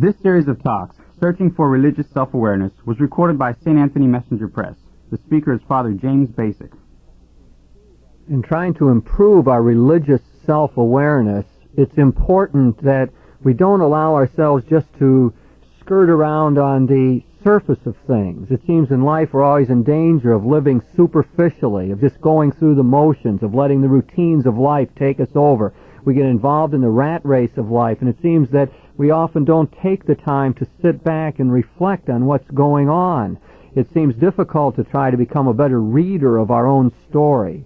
This series of talks, Searching for Religious Self-Awareness, was recorded by St. Anthony Messenger Press. The speaker is Father James Basic. In trying to improve our religious self-awareness, it's important that we don't allow ourselves just to skirt around on the surface of things. It seems in life we're always in danger of living superficially, of just going through the motions, of letting the routines of life take us over. We get involved in the rat race of life, and it seems that we often don't take the time to sit back and reflect on what's going on. It seems difficult to try to become a better reader of our own story.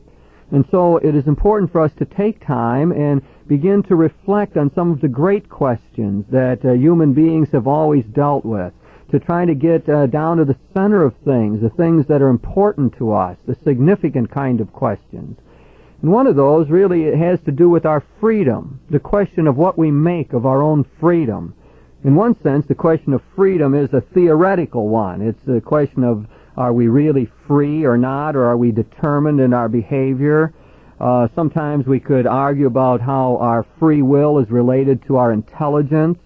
And so it is important for us to take time and begin to reflect on some of the great questions that human beings have always dealt with, to try to get down to the center of things, the things that are important to us, the significant kind of questions. And one of those really has to do with our freedom, the question of what we make of our own freedom. In one sense, the question of freedom is a theoretical one. It's the question of, are we really free or not, or are we determined in our behavior? Sometimes we could argue about how our free will is related to our intelligence.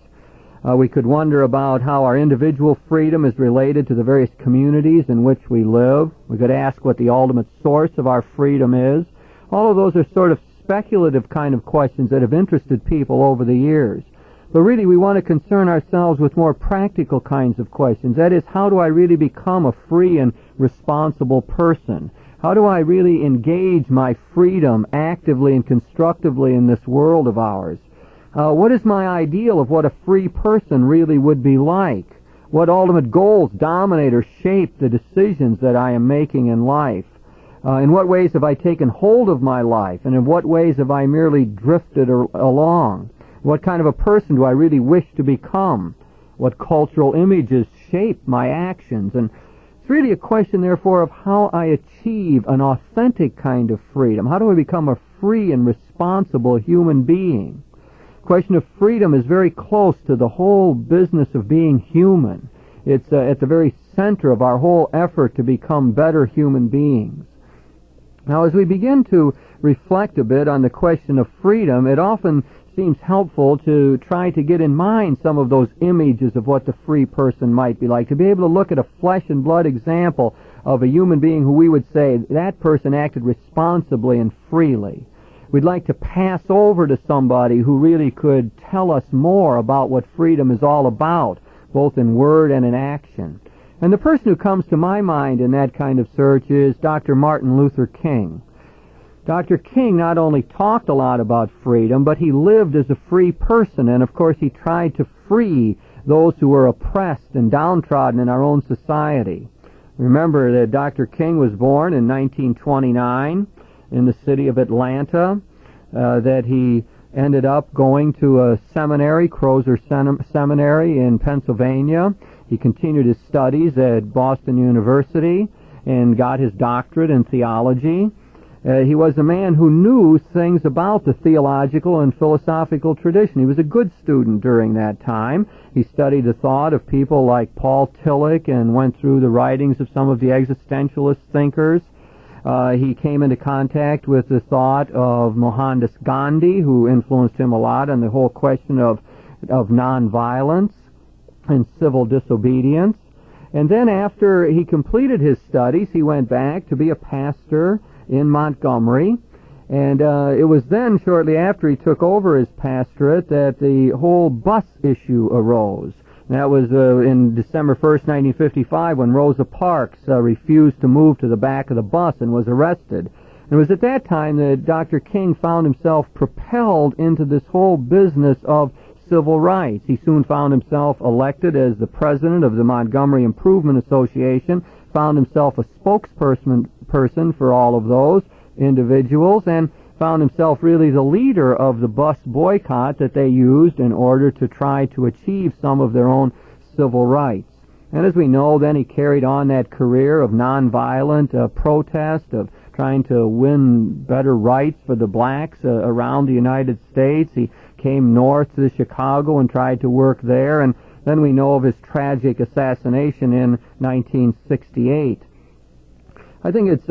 We could wonder about how our individual freedom is related to the various communities in which we live. We could ask what the ultimate source of our freedom is. All of those are sort of speculative kind of questions that have interested people over the years. But really we want to concern ourselves with more practical kinds of questions. That is, how do I really become a free and responsible person? How do I really engage my freedom actively and constructively in this world of ours? What is my ideal of what a free person really would be like? What ultimate goals dominate or shape the decisions that I am making in life? In what ways have I taken hold of my life, and in what ways have I merely drifted along? What kind of a person do I really wish to become? What cultural images shape my actions? And it's really a question, therefore, of how I achieve an authentic kind of freedom. How do I become a free and responsible human being? The question of freedom is very close to the whole business of being human. It's at the very center of our whole effort to become better human beings. Now, as we begin to reflect a bit on the question of freedom, it often seems helpful to try to get in mind some of those images of what the free person might be like, to be able to look at a flesh and blood example of a human being who we would say that person acted responsibly and freely. We'd like to pass over to somebody who really could tell us more about what freedom is all about, both in word and in action. And the person who comes to my mind in that kind of search is Dr. Martin Luther King. Dr. King not only talked a lot about freedom, but he lived as a free person, and of course he tried to free those who were oppressed and downtrodden in our own society. Remember that Dr. King was born in 1929 in the city of Atlanta, that he ended up going to a seminary, Crozer Seminary in Pennsylvania. He continued his studies at Boston University and got his doctorate in theology. He was a man who knew things about the theological and philosophical tradition. He was a good student during that time. He studied the thought of people like Paul Tillich and went through the writings of some of the existentialist thinkers. He came into contact with the thought of Mohandas Gandhi, who influenced him a lot on the whole question of nonviolence and civil disobedience. And then after he completed his studies, he went back to be a pastor in Montgomery. And it was then, shortly after he took over his pastorate, that the whole bus issue arose. That was in December 1st, 1955, when Rosa Parks refused to move to the back of the bus and was arrested. And it was at that time that Dr. King found himself propelled into this whole business of civil rights. He soon found himself elected as the president of the Montgomery Improvement Association, found himself a spokesperson for all of those individuals, and found himself really the leader of the bus boycott that they used in order to try to achieve some of their own civil rights. And as we know, then he carried on that career of nonviolent protest, of trying to win better rights for the blacks around the United States. He came north to Chicago and tried to work there, and then we know of his tragic assassination in 1968. I think it's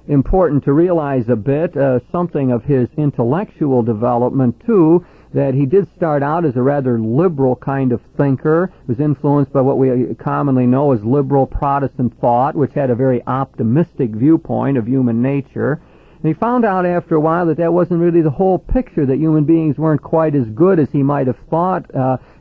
important to realize a bit something of his intellectual development too, that he did start out as a rather liberal kind of thinker, was influenced by what we commonly know as liberal Protestant thought, which had a very optimistic viewpoint of human nature. And he found out after a while that that wasn't really the whole picture, that human beings weren't quite as good as he might have thought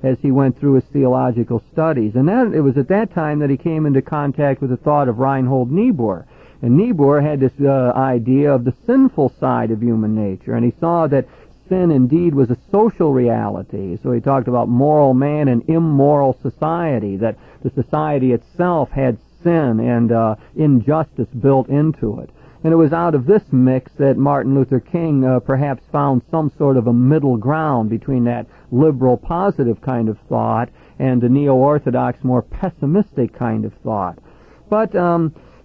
as he went through his theological studies. And then it was at that time that he came into contact with the thought of Reinhold Niebuhr. And Niebuhr had this idea of the sinful side of human nature, and he saw that sin indeed was a social reality. So he talked about moral man and immoral society, that the society itself had sin and injustice built into it. And it was out of this mix that Martin Luther King perhaps found some sort of a middle ground between that liberal positive kind of thought and the neo-orthodox more pessimistic kind of thought. But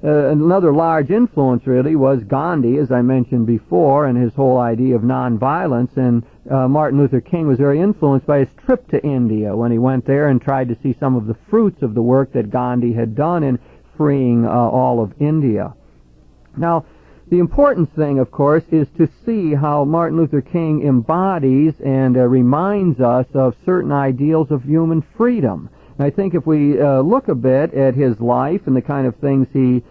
another large influence really was Gandhi, as I mentioned before, and his whole idea of nonviolence. And Martin Luther King was very influenced by his trip to India when he went there and tried to see some of the fruits of the work that Gandhi had done in freeing all of India. Now, the important thing, of course, is to see how Martin Luther King embodies and reminds us of certain ideals of human freedom. And I think if we look a bit at his life and the kind of things he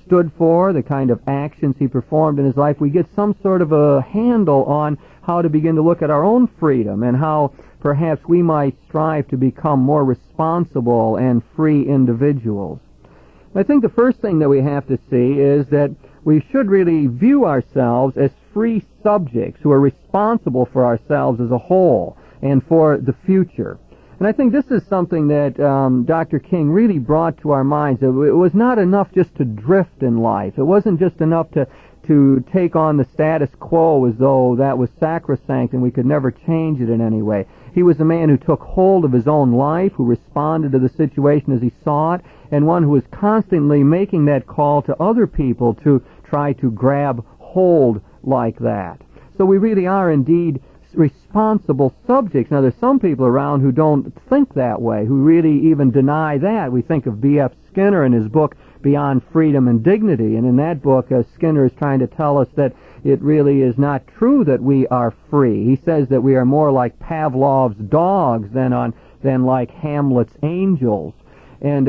stood for, the kind of actions he performed in his life, we get some sort of a handle on how to begin to look at our own freedom and how perhaps we might strive to become more responsible and free individuals. I think the first thing that we have to see is that we should really view ourselves as free subjects who are responsible for ourselves as a whole and for the future. And I think this is something that Dr. King really brought to our minds. It was not enough just to drift in life. It wasn't just enough to take on the status quo as though that was sacrosanct and we could never change it in any way. He was a man who took hold of his own life, who responded to the situation as he saw it, and one who was constantly making that call to other people to try to grab hold like that. So we really are indeed responsible subjects. Now, there's some people around who don't think that way, who really even deny that. We think of B.F. Skinner in his book Beyond Freedom and Dignity, and in that book Skinner is trying to tell us that it really is not true that we are free. He says that we are more like Pavlov's dogs than like Hamlet's angels. And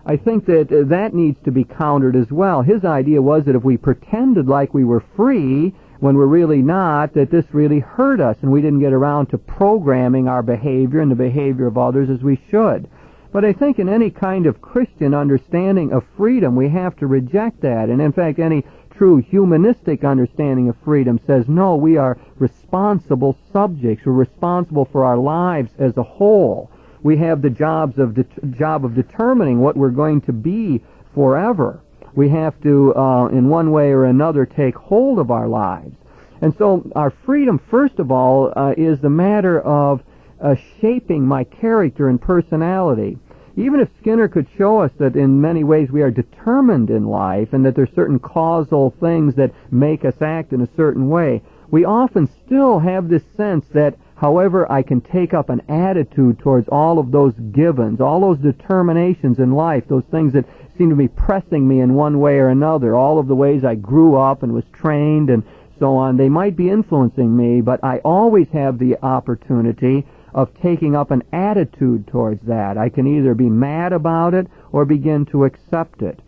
I think that needs to be countered as well. His idea was that if we pretended like we were free when we're really not, that this really hurt us and we didn't get around to programming our behavior and the behavior of others as we should. But I think in any kind of Christian understanding of freedom, we have to reject that. And in fact, any true humanistic understanding of freedom says, no, we are responsible subjects. We're responsible for our lives as a whole. We have the job of determining what we're going to be forever. We have to, in one way or another, take hold of our lives. And so our freedom, first of all, is the matter of shaping my character and personality. Even if Skinner could show us that in many ways we are determined in life and that there are certain causal things that make us act in a certain way, we often still have this sense that however I can take up an attitude towards all of those givens, all those determinations in life, those things that seem to be pressing me in one way or another, all of the ways I grew up and was trained and so on, they might be influencing me, but I always have the opportunity of taking up an attitude towards that. I can either be mad about it or begin to accept it.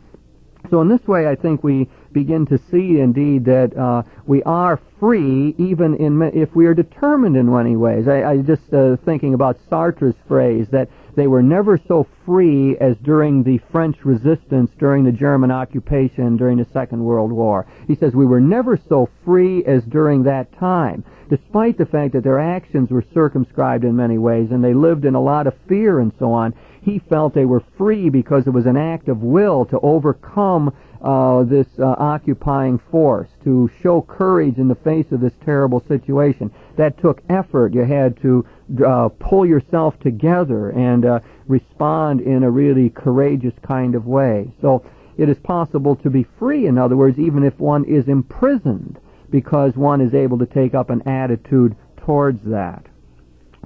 So in this way, I think we begin to see indeed that we are free even if we are determined in many ways. I just thinking about Sartre's phrase that they were never so free as during the French resistance, during the German occupation, during the Second World War. He says we were never so free as during that time, despite the fact that their actions were circumscribed in many ways and they lived in a lot of fear and so on. He felt they were free because it was an act of will to overcome this occupying force, to show courage in the face of this terrible situation. That took effort. You had to pull yourself together and respond in a really courageous kind of way. So it is possible to be free, in other words, even if one is imprisoned, because one is able to take up an attitude towards that.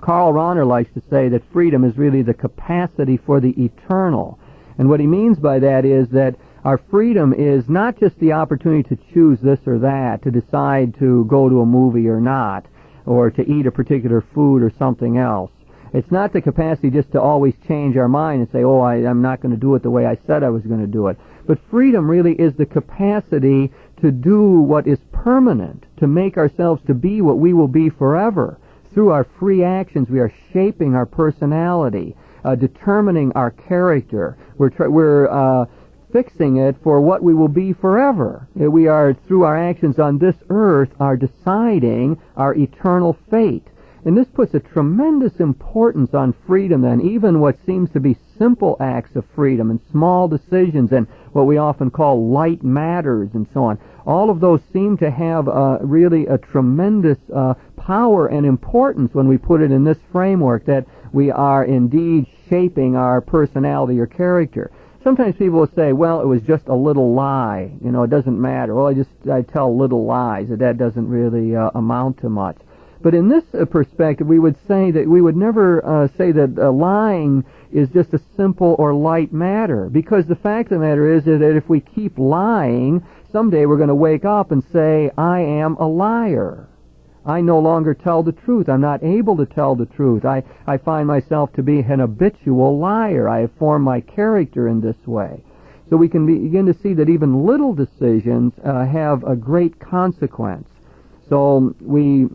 Karl Rahner likes to say that freedom is really the capacity for the eternal. And what he means by that is that our freedom is not just the opportunity to choose this or that, to decide to go to a movie or not, or to eat a particular food or something else. It's not the capacity just to always change our mind and say, oh, I'm not going to do it the way I said I was going to do it. But freedom really is the capacity to do what is permanent, to make ourselves to be what we will be forever. Through our free actions, we are shaping our personality, determining our character. We're fixing it for what we will be forever. We are, through our actions on this earth, are deciding our eternal fate. And this puts a tremendous importance on freedom then, even what seems to be simple acts of freedom and small decisions and what we often call light matters and so on. All of those seem to have really a tremendous power and importance when we put it in this framework, that we are indeed shaping our personality or character. Sometimes people will say, well, it was just a little lie. It doesn't matter. Well, I tell little lies. That doesn't really amount to much. But in this perspective, we would say that we would never say that lying is just a simple or light matter, because the fact of the matter is that if we keep lying, someday we're going to wake up and say, I am a liar. I no longer tell the truth. I'm not able to tell the truth. I find myself to be an habitual liar. I have formed my character in this way. So we can begin to see that even little decisions have a great consequence. So we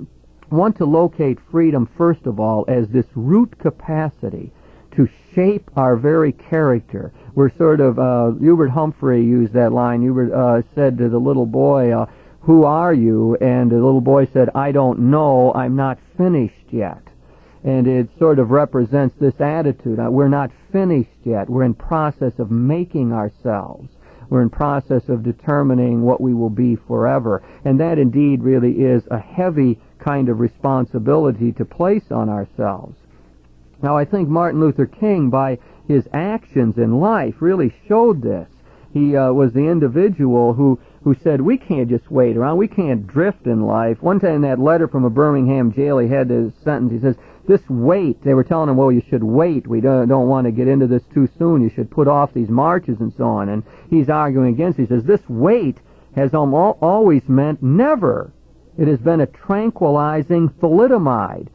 want to locate freedom, first of all, as this root capacity to shape our very character. We're sort of, Hubert Humphrey used that line. Hubert said to the little boy, who are you? And the little boy said, I don't know, I'm not finished yet. And it sort of represents this attitude. We're not finished yet. We're in process of making ourselves. We're in process of determining what we will be forever. And that indeed really is a heavy kind of responsibility to place on ourselves. Now, I think Martin Luther King, by his actions in life, really showed this. He was the individual who said, we can't just wait around. We can't drift in life. One time in that letter from a Birmingham jail, he had this sentence. He says, this wait, they were telling him, well, you should wait. We don't want to get into this too soon. You should put off these marches and so on. And he's arguing against it. He says, this wait has always meant never. It has been a tranquilizing thalidomide,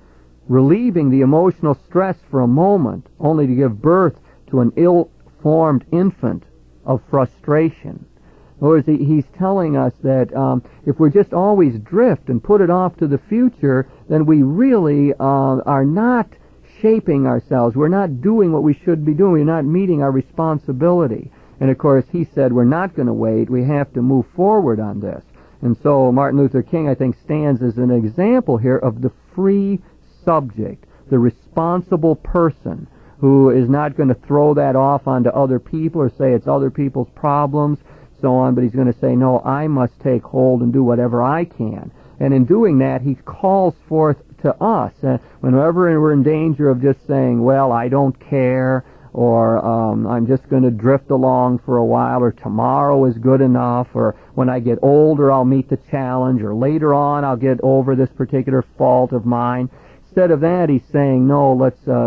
relieving the emotional stress for a moment, only to give birth to an ill-formed infant of frustration. In other words, he's telling us that if we just always drift and put it off to the future, then we really are not shaping ourselves. We're not doing what we should be doing. We're not meeting our responsibility. And of course, he said we're not going to wait. We have to move forward on this. And so Martin Luther King, I think, stands as an example here of the free subject, the responsible person who is not going to throw that off onto other people or say it's other people's problems, so on, but he's going to say, no, I must take hold and do whatever I can. And in doing that, he calls forth to us, whenever we're in danger of just saying, well, I don't care, or I'm just going to drift along for a while, or tomorrow is good enough, or when I get older I'll meet the challenge, or later on I'll get over this particular fault of mine. Instead of that, he's saying, no,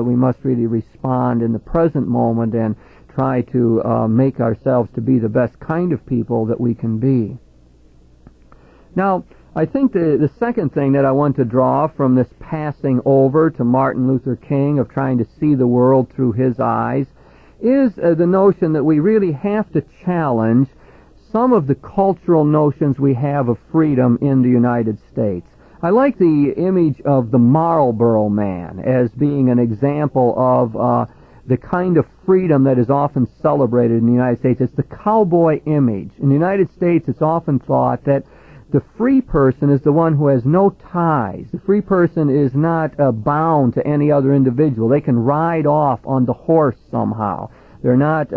we must really respond in the present moment and try to make ourselves to be the best kind of people that we can be. Now, I think the second thing that I want to draw from this passing over to Martin Luther King of trying to see the world through his eyes is the notion that we really have to challenge some of the cultural notions we have of freedom in the United States. I like the image of the Marlboro Man as being an example of the kind of freedom that is often celebrated in the United States. It's the cowboy image. In the United States, it's often thought that the free person is the one who has no ties. The free person is not bound to any other individual. They can ride off on the horse somehow. They're not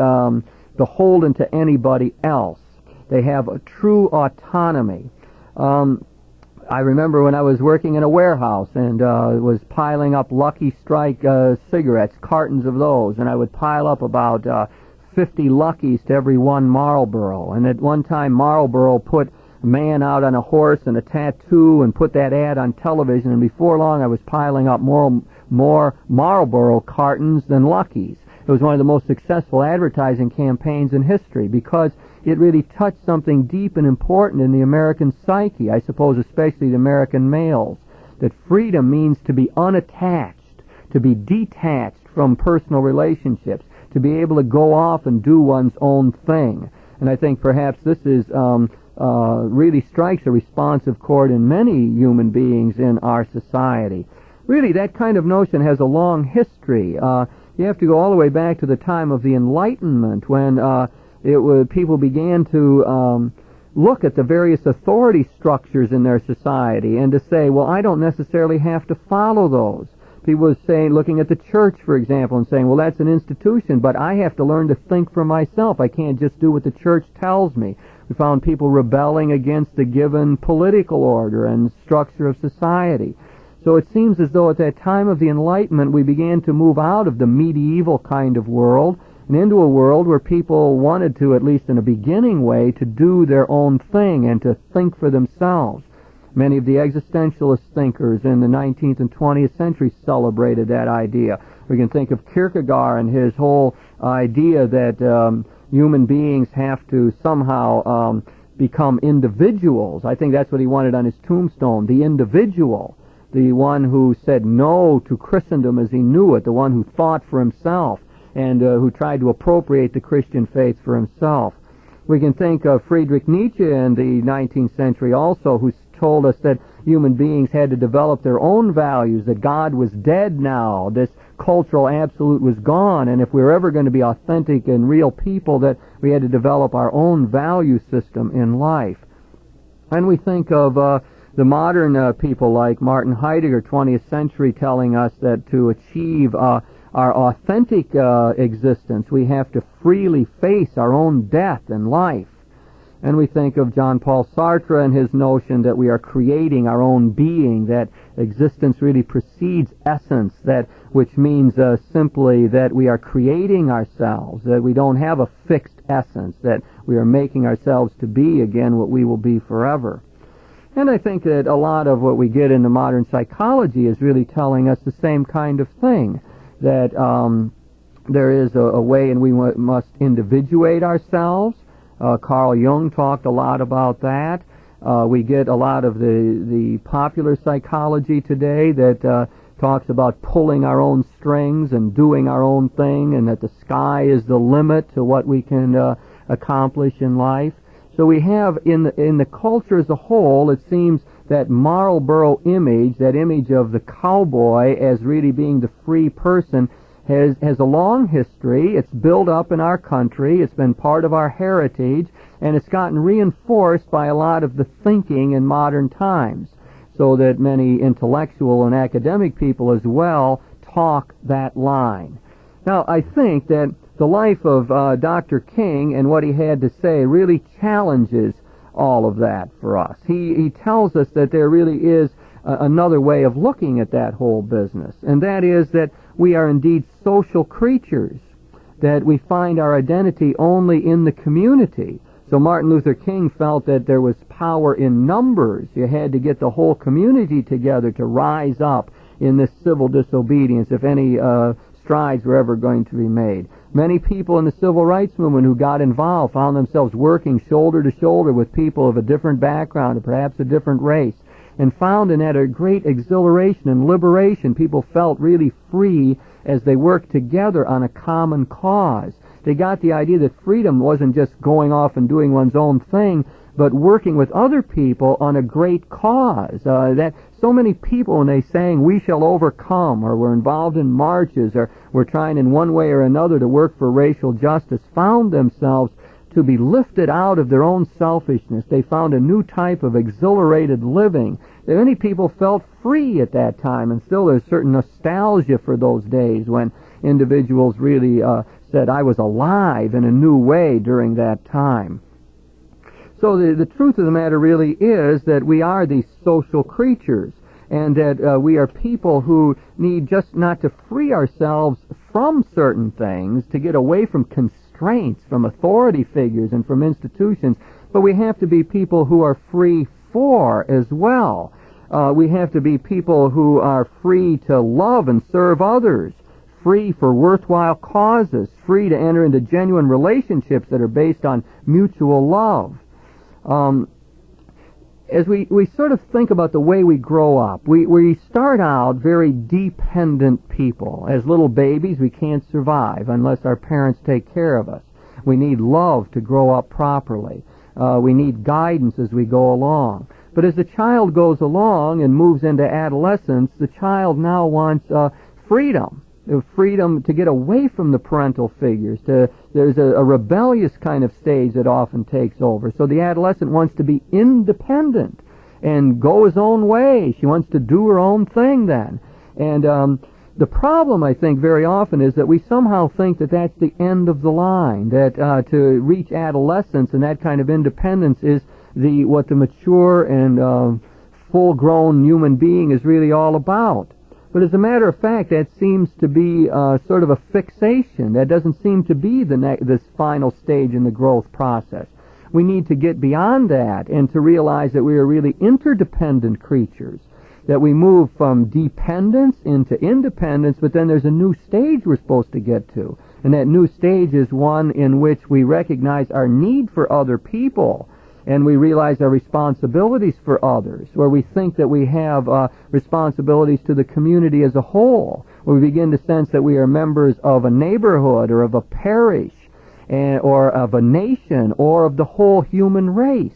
beholden to anybody else. They have a true autonomy. I remember when I was working in a warehouse and was piling up Lucky Strike cigarettes, cartons of those, and I would pile up about 50 Luckies to every one Marlboro. And at one time, Marlboro put a man out on a horse and a tattoo and put that ad on television, and before long I was piling up more Marlboro cartons than Luckies. It was one of the most successful advertising campaigns in history because it really touched something deep and important in the American psyche, I suppose especially the American males. that freedom means to be unattached, to be detached from personal relationships, to be able to go off and do one's own thing. And I think perhaps this is really strikes a responsive chord in many human beings in our society. Really, that kind of notion has a long history. You have to go all the way back to the time of the Enlightenment, when people began to look at the various authority structures in their society and to say, well, I don't necessarily have to follow those. People were saying, looking at the church, for example, and saying, well, that's an institution, but I have to learn to think for myself. I can't just do what the church tells me. We found people rebelling against the given political order and structure of society. So it seems as though at that time of the Enlightenment, we began to move out of the medieval kind of world and into a world where people wanted to, at least in a beginning way, to do their own thing and to think for themselves. Many of the existentialist thinkers in the 19th and 20th century celebrated that idea. We can think of Kierkegaard and his whole idea that human beings have to somehow become individuals. I think that's what he wanted on his tombstone, the individual, the one who said no to Christendom as he knew it, the one who thought for himself and who tried to appropriate the Christian faith for himself. We can think of Friedrich Nietzsche in the 19th century also, who told us that human beings had to develop their own values, that God was dead now, this cultural absolute was gone, and if we were ever going to be authentic and real people, that we had to develop our own value system in life. And we think of the modern people like Martin Heidegger, 20th century, telling us that to achieve our authentic existence, we have to freely face our own death in life. And we think of Jean Paul Sartre and his notion that we are creating our own being, that existence really precedes essence, which means simply that we are creating ourselves, that we don't have a fixed essence, that we are making ourselves to be, again, what we will be forever. And I think that a lot of what we get in the modern psychology is really telling us the same kind of thing, that there is a way in we must individuate ourselves. Carl Jung talked a lot about that. We get a lot of the popular psychology today that talks about pulling our own strings and doing our own thing, and that the sky is the limit to what we can accomplish in life. So we have in the culture as a whole, it seems that Marlboro image, that image of the cowboy as really being the free person, has a long history. It's built up in our country. It's been part of our heritage, and it's gotten reinforced by a lot of the thinking in modern times, so that many intellectual and academic people as well talk that line. Now, I think that the life of Dr. King and what he had to say really challenges all of that for us. He tells us that there really is another way of looking at that whole business, and that is that we are indeed social creatures, that we find our identity only in the community. So Martin Luther King felt that there was power in numbers. You had to get the whole community together to rise up in this civil disobedience if any strides were ever going to be made. Many people in the civil rights movement who got involved found themselves working shoulder to shoulder with people of a different background, or perhaps a different race, and found in that a great exhilaration and liberation. People felt really free as they worked together on a common cause. They got the idea that freedom wasn't just going off and doing one's own thing, but working with other people on a great cause. That so many people, when they sang, "We shall overcome," or were involved in marches, or were trying in one way or another to work for racial justice, found themselves to be lifted out of their own selfishness. They found a new type of exhilarated living. Many people felt free at that time, and still there's certain nostalgia for those days when individuals really said, "I was alive in a new way during that time." So the truth of the matter really is that we are these social creatures, and that we are people who need just not to free ourselves from certain things, to get away from constraints from authority figures and from institutions, but we have to be people who are free for as well. We have to be people who are free to love and serve others, free for worthwhile causes, free to enter into genuine relationships that are based on mutual love. as we sort of think about the way we grow up, we start out very dependent people. As little babies, we can't survive unless our parents take care of us. We need love to grow up properly. We need guidance as we go along. But as the child goes along and moves into adolescence, the child now wants freedom. Freedom to get away from the parental figures. There's a rebellious kind of stage that often takes over. So the adolescent wants to be independent and go his own way. She wants to do her own thing then. And the problem, I think, very often is that we somehow think that that's the end of the line, that to reach adolescence and that kind of independence is what the mature and full-grown human being is really all about. But as a matter of fact, that seems to be sort of a fixation. That doesn't seem to be this final stage in the growth process. We need to get beyond that and to realize that we are really interdependent creatures, that we move from dependence into independence, but then there's a new stage we're supposed to get to. And that new stage is one in which we recognize our need for other people, and we realize our responsibilities for others, where we think that we have responsibilities to the community as a whole, where we begin to sense that we are members of a neighborhood or of a parish or of a nation or of the whole human race,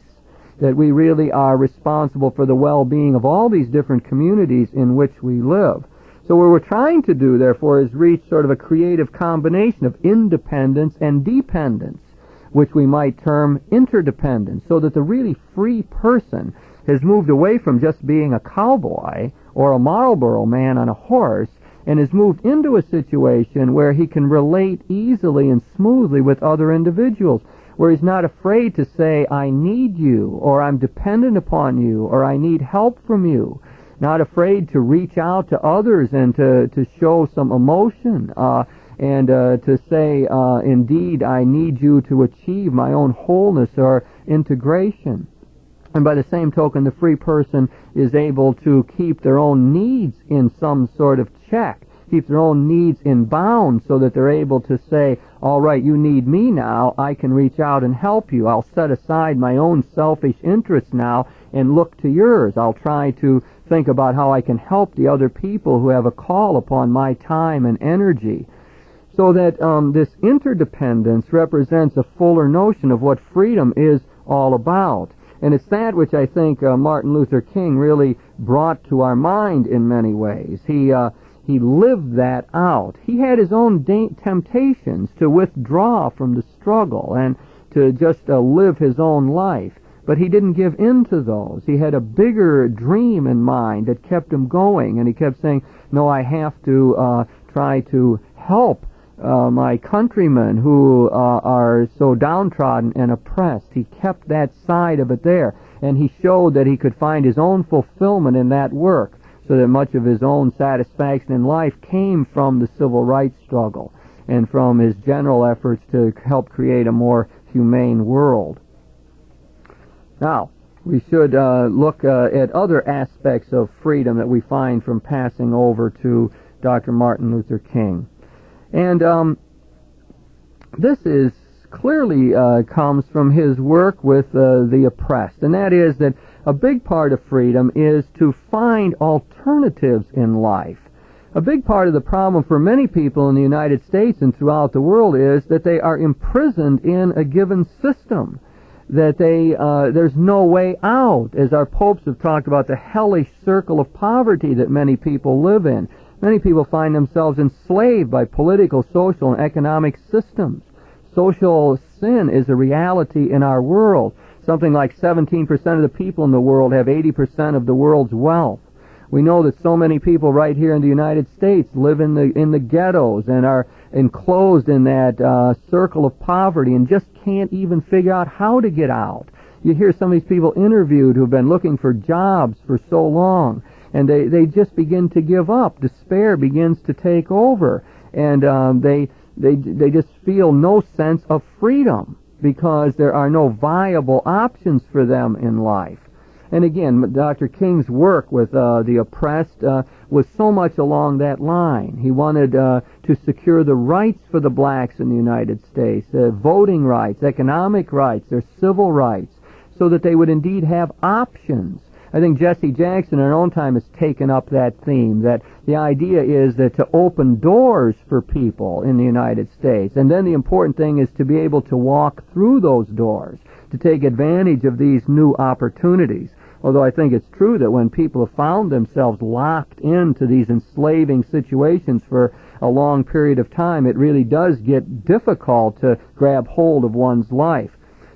that we really are responsible for the well-being of all these different communities in which we live. So what we're trying to do, therefore, is reach sort of a creative combination of independence and dependence, which we might term interdependence, so that the really free person has moved away from just being a cowboy or a Marlboro man on a horse and has moved into a situation where he can relate easily and smoothly with other individuals, where he's not afraid to say, I need you, or I'm dependent upon you, or I need help from you, not afraid to reach out to others and to show some emotion, and to say, indeed, I need you to achieve my own wholeness or integration. And by the same token, the free person is able to keep their own needs in some sort of check, keep their own needs in bounds, so that they're able to say, all right, you need me now, I can reach out and help you. I'll set aside my own selfish interests now and look to yours. I'll try to think about how I can help the other people who have a call upon my time and energy. So that this interdependence represents a fuller notion of what freedom is all about. And it's that which I think Martin Luther King really brought to our mind in many ways. He lived that out. He had his own temptations to withdraw from the struggle and to just live his own life. But he didn't give in to those. He had a bigger dream in mind that kept him going. And he kept saying, no, I have to try to help my countrymen who are so downtrodden and oppressed. He kept that side of it there, and he showed that he could find his own fulfillment in that work, so that much of his own satisfaction in life came from the civil rights struggle and from his general efforts to help create a more humane world. Now, we should look at other aspects of freedom that we find from passing over to Dr. Martin Luther King. And this is clearly comes from his work with the oppressed, and that is that a big part of freedom is to find alternatives in life. A big part of the problem for many people in the United States and throughout the world is that they are imprisoned in a given system, that there's no way out, as our popes have talked about the hellish circle of poverty that many people live in. Many people find themselves enslaved by political, social, and economic systems. Social sin is a reality in our world. Something like 17% of the people in the world have 80% of the world's wealth. We know that so many people right here in the United States live in the ghettos and are enclosed in that circle of poverty and just can't even figure out how to get out. You hear some of these people interviewed who have been looking for jobs for so long, and they just begin to give up. Despair begins to take over, and they just feel no sense of freedom because there are no viable options for them in life. And again, Dr. King's work with the oppressed was so much along that line. He wanted to secure the rights for the blacks in the United States, voting rights, economic rights, their civil rights, so that they would indeed have options. I think Jesse Jackson in our own time has taken up that theme, that the idea is that to open doors for people in the United States, and then the important thing is to be able to walk through those doors, to take advantage of these new opportunities. Although I think it's true that when people have found themselves locked into these enslaving situations for a long period of time, it really does get difficult to grab hold of one's life.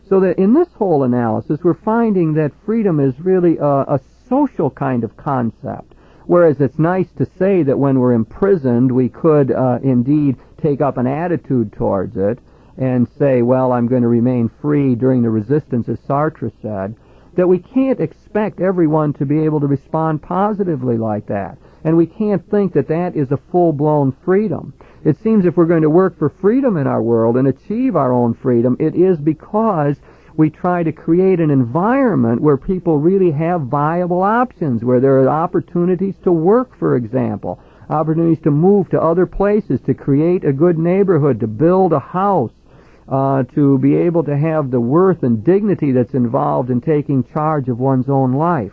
So that in this whole analysis, we're finding that freedom is really a social kind of concept. Whereas it's nice to say that when we're imprisoned, we could indeed take up an attitude towards it and say, well, I'm going to remain free during the resistance, as Sartre said, that we can't expect everyone to be able to respond positively like that. And we can't think that that is a full-blown freedom. It seems if we're going to work for freedom in our world and achieve our own freedom, it is because we try to create an environment where people really have viable options, where there are opportunities to work, for example, opportunities to move to other places, to create a good neighborhood, to build a house, to be able to have the worth and dignity that's involved in taking charge of one's own life.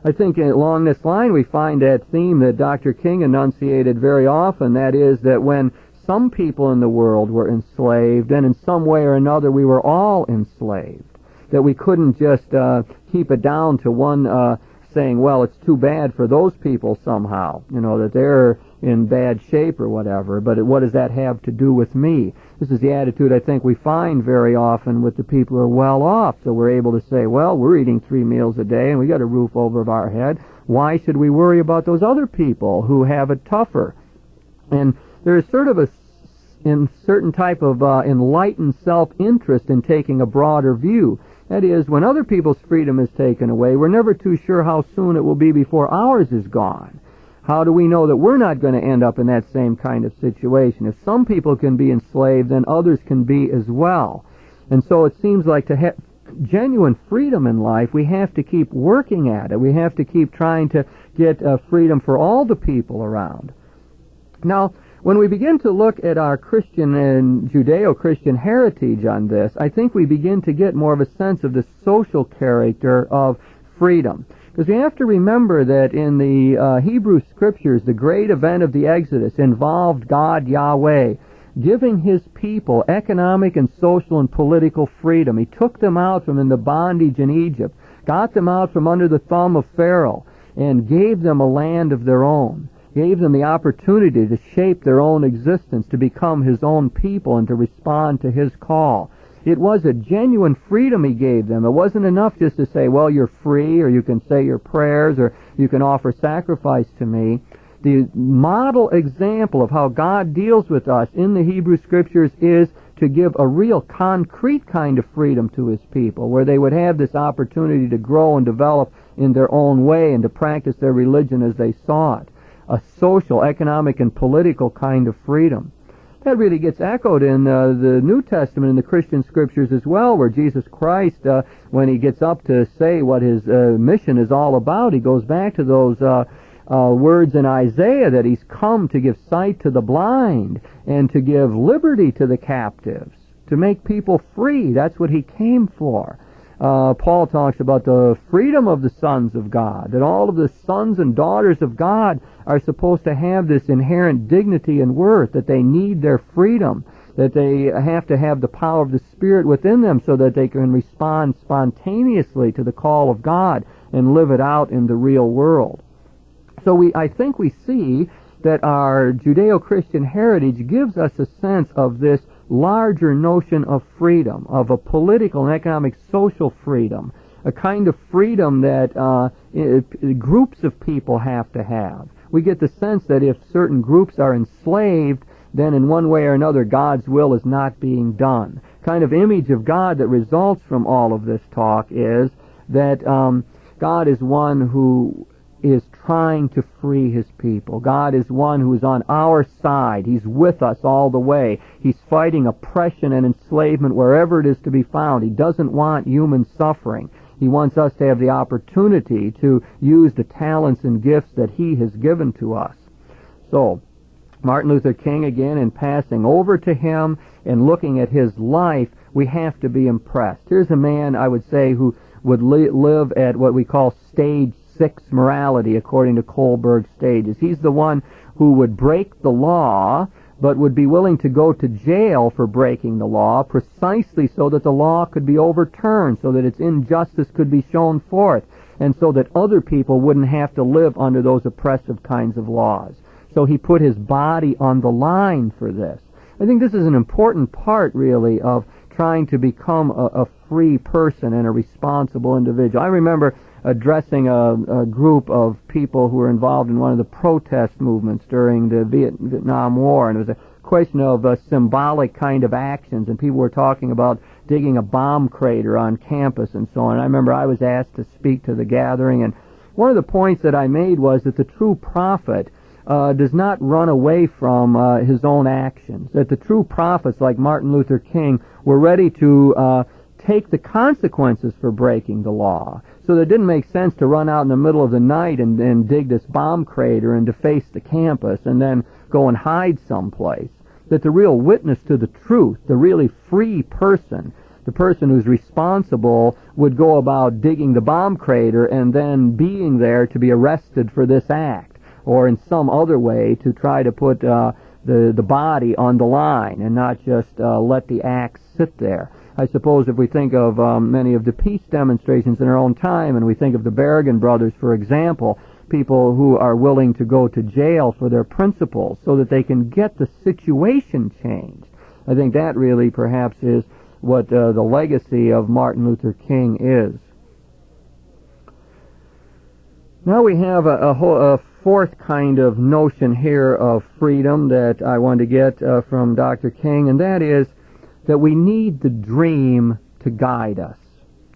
I think along this line we find that theme that Dr. King enunciated very often, that is that when some people in the world were enslaved, and in some way or another we were all enslaved, that we couldn't just keep it down to one saying, well, it's too bad for those people somehow, that they're in bad shape or whatever, but what does that have to do with me? This is the attitude I think we find very often with the people who are well off. So we're able to say, well, we're eating 3 meals a day and we got a roof over our head. Why should we worry about those other people who have it tougher? And there's sort of a certain type of enlightened self-interest in taking a broader view. That is, when other people's freedom is taken away, we're never too sure how soon it will be before ours is gone. How do we know that we're not going to end up in that same kind of situation? If some people can be enslaved, then others can be as well. And so it seems like to have genuine freedom in life, we have to keep working at it. We have to keep trying to get freedom for all the people around. Now, when we begin to look at our Christian and Judeo-Christian heritage on this, I think we begin to get more of a sense of the social character of freedom. Because we have to remember that in the Hebrew Scriptures, the great event of the Exodus involved God, Yahweh, giving His people economic and social and political freedom. He took them out from in the bondage in Egypt, got them out from under the thumb of Pharaoh, and gave them a land of their own, gave them the opportunity to shape their own existence, to become His own people, and to respond to His call. It was a genuine freedom He gave them. It wasn't enough just to say, well, you're free, or you can say your prayers, or you can offer sacrifice to me. The model example of how God deals with us in the Hebrew Scriptures is to give a real concrete kind of freedom to His people, where they would have this opportunity to grow and develop in their own way and to practice their religion as they saw it. A social, economic, and political kind of freedom. That really gets echoed in the New Testament and the Christian Scriptures as well, where Jesus Christ, when He gets up to say what His mission is all about, He goes back to those words in Isaiah that He's come to give sight to the blind and to give liberty to the captives, to make people free. That's what He came for. Paul talks about the freedom of the sons of God, that all of the sons and daughters of God are supposed to have this inherent dignity and worth, that they need their freedom, that they have to have the power of the Spirit within them so that they can respond spontaneously to the call of God and live it out in the real world. So I think we see that our Judeo-Christian heritage gives us a sense of this larger notion of freedom, of a political and economic social freedom, a kind of freedom that groups of people have to have. We get the sense that if certain groups are enslaved, then in one way or another God's will is not being done. Kind of image of God that results from all of this talk is that God is one who is trying to free His people. God is one who is on our side. He's with us all the way. He's fighting oppression and enslavement wherever it is to be found. He doesn't want human suffering. He wants us to have the opportunity to use the talents and gifts that He has given to us. So, Martin Luther King, again, in passing over to him and looking at his life, we have to be impressed. Here's a man, I would say, who would live at what we call stage 6 morality, according to Kohlberg's stages. He's the one who would break the law, but would be willing to go to jail for breaking the law, precisely so that the law could be overturned, so that its injustice could be shown forth, and so that other people wouldn't have to live under those oppressive kinds of laws. So he put his body on the line for this. I think this is an important part, really, of trying to become a free person and a responsible individual. I remember addressing a group of people who were involved in one of the protest movements during the Vietnam War, and it was a question of symbolic kind of actions, and people were talking about digging a bomb crater on campus and so on. And I remember I was asked to speak to the gathering, and one of the points that I made was that the true prophet does not run away from his own actions, that the true prophets like Martin Luther King were ready to take the consequences for breaking the law. So it didn't make sense to run out in the middle of the night and dig this bomb crater and deface the campus and then go and hide someplace. That the real witness to the truth, the really free person, the person who's responsible, would go about digging the bomb crater and then being there to be arrested for this act, or in some other way to try to put the body on the line and not just let the axe sit there. I suppose if we think of many of the peace demonstrations in our own time, and we think of the Berrigan brothers, for example, people who are willing to go to jail for their principles so that they can get the situation changed. I think that really perhaps is what the legacy of Martin Luther King is. Now we have a fourth kind of notion here of freedom that I want to get from Dr. King, and that is that we need the dream to guide us.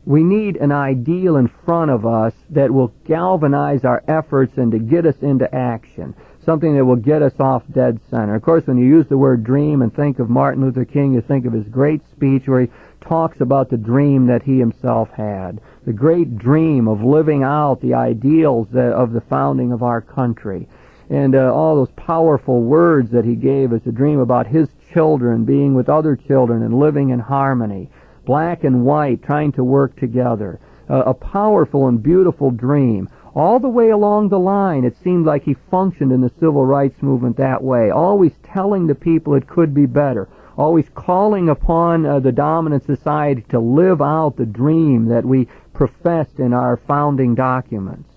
We need an ideal in front of us that will galvanize our efforts and to get us into action, something that will get us off dead center. Of course, when you use the word dream and think of Martin Luther King, you think of his great speech where he talks about the dream that he himself had, the great dream of living out the ideals of the founding of our country. And all those powerful words that he gave us, a dream about his children being with other children and living in harmony, black and white trying to work together, a powerful and beautiful dream. All the way along the line, it seemed like he functioned in the civil rights movement that way, always telling the people it could be better, always calling upon the dominant society to live out the dream that we professed in our founding documents,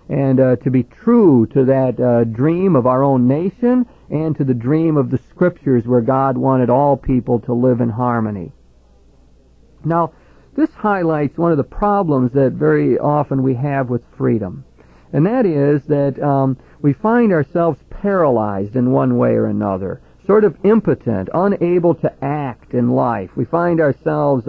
and to be true to that dream of our own nation and to the dream of the Scriptures where God wanted all people to live in harmony. Now, this highlights one of the problems that very often we have with freedom, and that is that we find ourselves paralyzed in one way or another, sort of impotent, unable to act in life. We find ourselves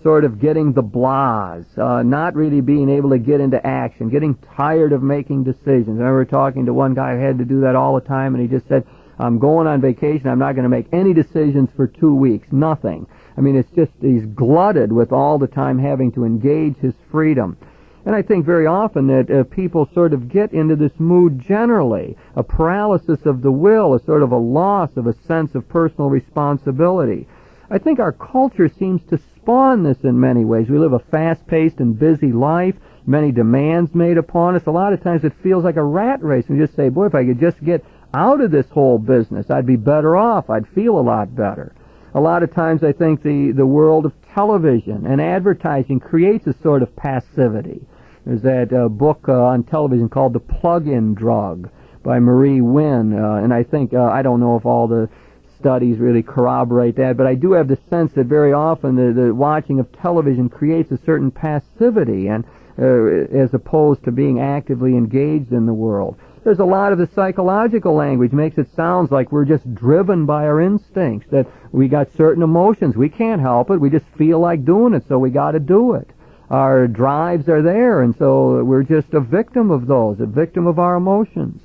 sort of getting the blahs, not really being able to get into action, getting tired of making decisions. I remember talking to one guy who had to do that all the time, and he just said, I'm going on vacation, I'm not going to make any decisions for 2 weeks, nothing. I mean, it's just, he's glutted with all the time having to engage his freedom. And I think very often that people sort of get into this mood generally, a paralysis of the will, a sort of a loss of a sense of personal responsibility. I think our culture seems to spawn this in many ways. We live a fast-paced and busy life, many demands made upon us. A lot of times it feels like a rat race, and you just say, boy, if I could just get out of this whole business, I'd be better off. I'd feel a lot better. A lot of times I think the world of television and advertising creates a sort of passivity. There's that book on television called The Plug-in Drug by Marie Wynn, and I think, I don't know if all the studies really corroborate that, but I do have the sense that very often the watching of television creates a certain passivity, and as opposed to being actively engaged in the world. There's a lot of the psychological language makes it sound like we're just driven by our instincts, that we got certain emotions. We can't help it. We just feel like doing it, so we got to do it. Our drives are there, and so we're just a victim of those, a victim of our emotions.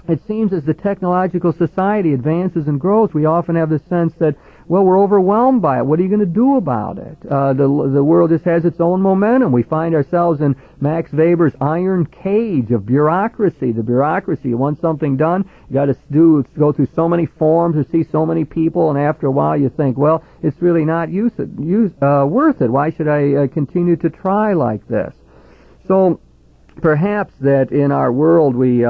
it seems as the technological society advances and grows, we often have the sense that, well, we're overwhelmed by it. What are you going to do about it? The world just has its own momentum. We find ourselves in Max Weber's iron cage of bureaucracy. The bureaucracy, you want something done, you got to go through so many forms or see so many people, and after a while you think, well, it's really not worth it. Why should I continue to try like this? So perhaps that in our world we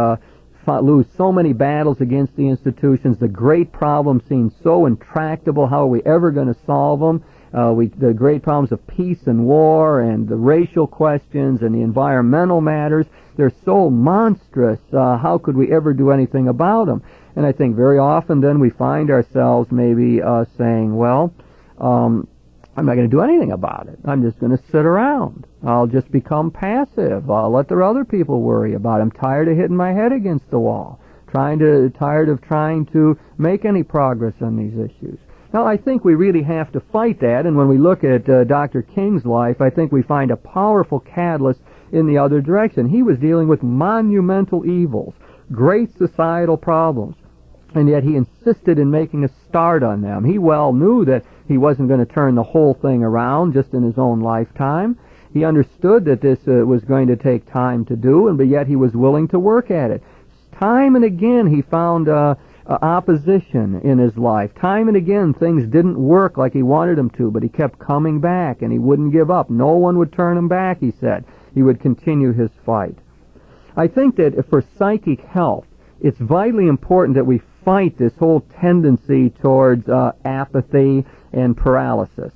lose so many battles against the institutions. The great problems seem so intractable. How are we ever going to solve them? The great problems of peace and war and the racial questions and the environmental matters, they're so monstrous. How could we ever do anything about them? And I think very often then we find ourselves maybe saying, well, I'm not going to do anything about it. I'm just going to sit around. I'll just become passive. I'll let the other people worry about it. I'm tired of hitting my head against the wall, tired of trying to make any progress on these issues. Now, I think we really have to fight that, and when we look at Dr. King's life, I think we find a powerful catalyst in the other direction. He was dealing with monumental evils, great societal problems, and yet he insisted in making a start on them. He well knew that he wasn't going to turn the whole thing around just in his own lifetime. He understood that this was going to take time to do, but yet he was willing to work at it. Time and again he found opposition in his life. Time and again things didn't work like he wanted them to, but he kept coming back, and he wouldn't give up. No one would turn him back, he said. He would continue his fight. I think that for psychic health, it's vitally important that we fight this whole tendency towards apathy and paralysis.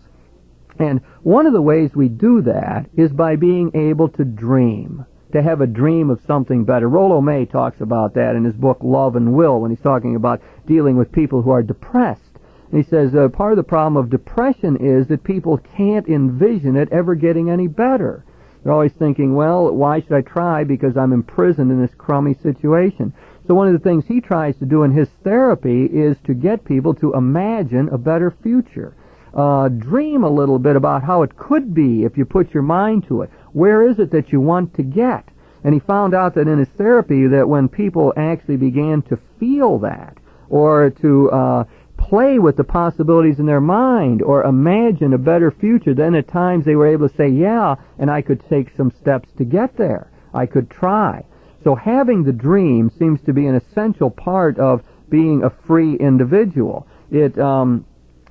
And one of the ways we do that is by being able to dream, to have a dream of something better. Rollo May talks about that in his book Love and Will when he's talking about dealing with people who are depressed. And he says part of the problem of depression is that people can't envision it ever getting any better. They're always thinking, well, why should I try because I'm imprisoned in this crummy situation? So one of the things he tries to do in his therapy is to get people to imagine a better future. Dream a little bit about how it could be if you put your mind to it. Where is it that you want to get? And he found out that in his therapy that when people actually began to feel that, or to play with the possibilities in their mind, or imagine a better future, then at times they were able to say, yeah, and I could take some steps to get there. I could try. So having the dream seems to be an essential part of being a free individual. It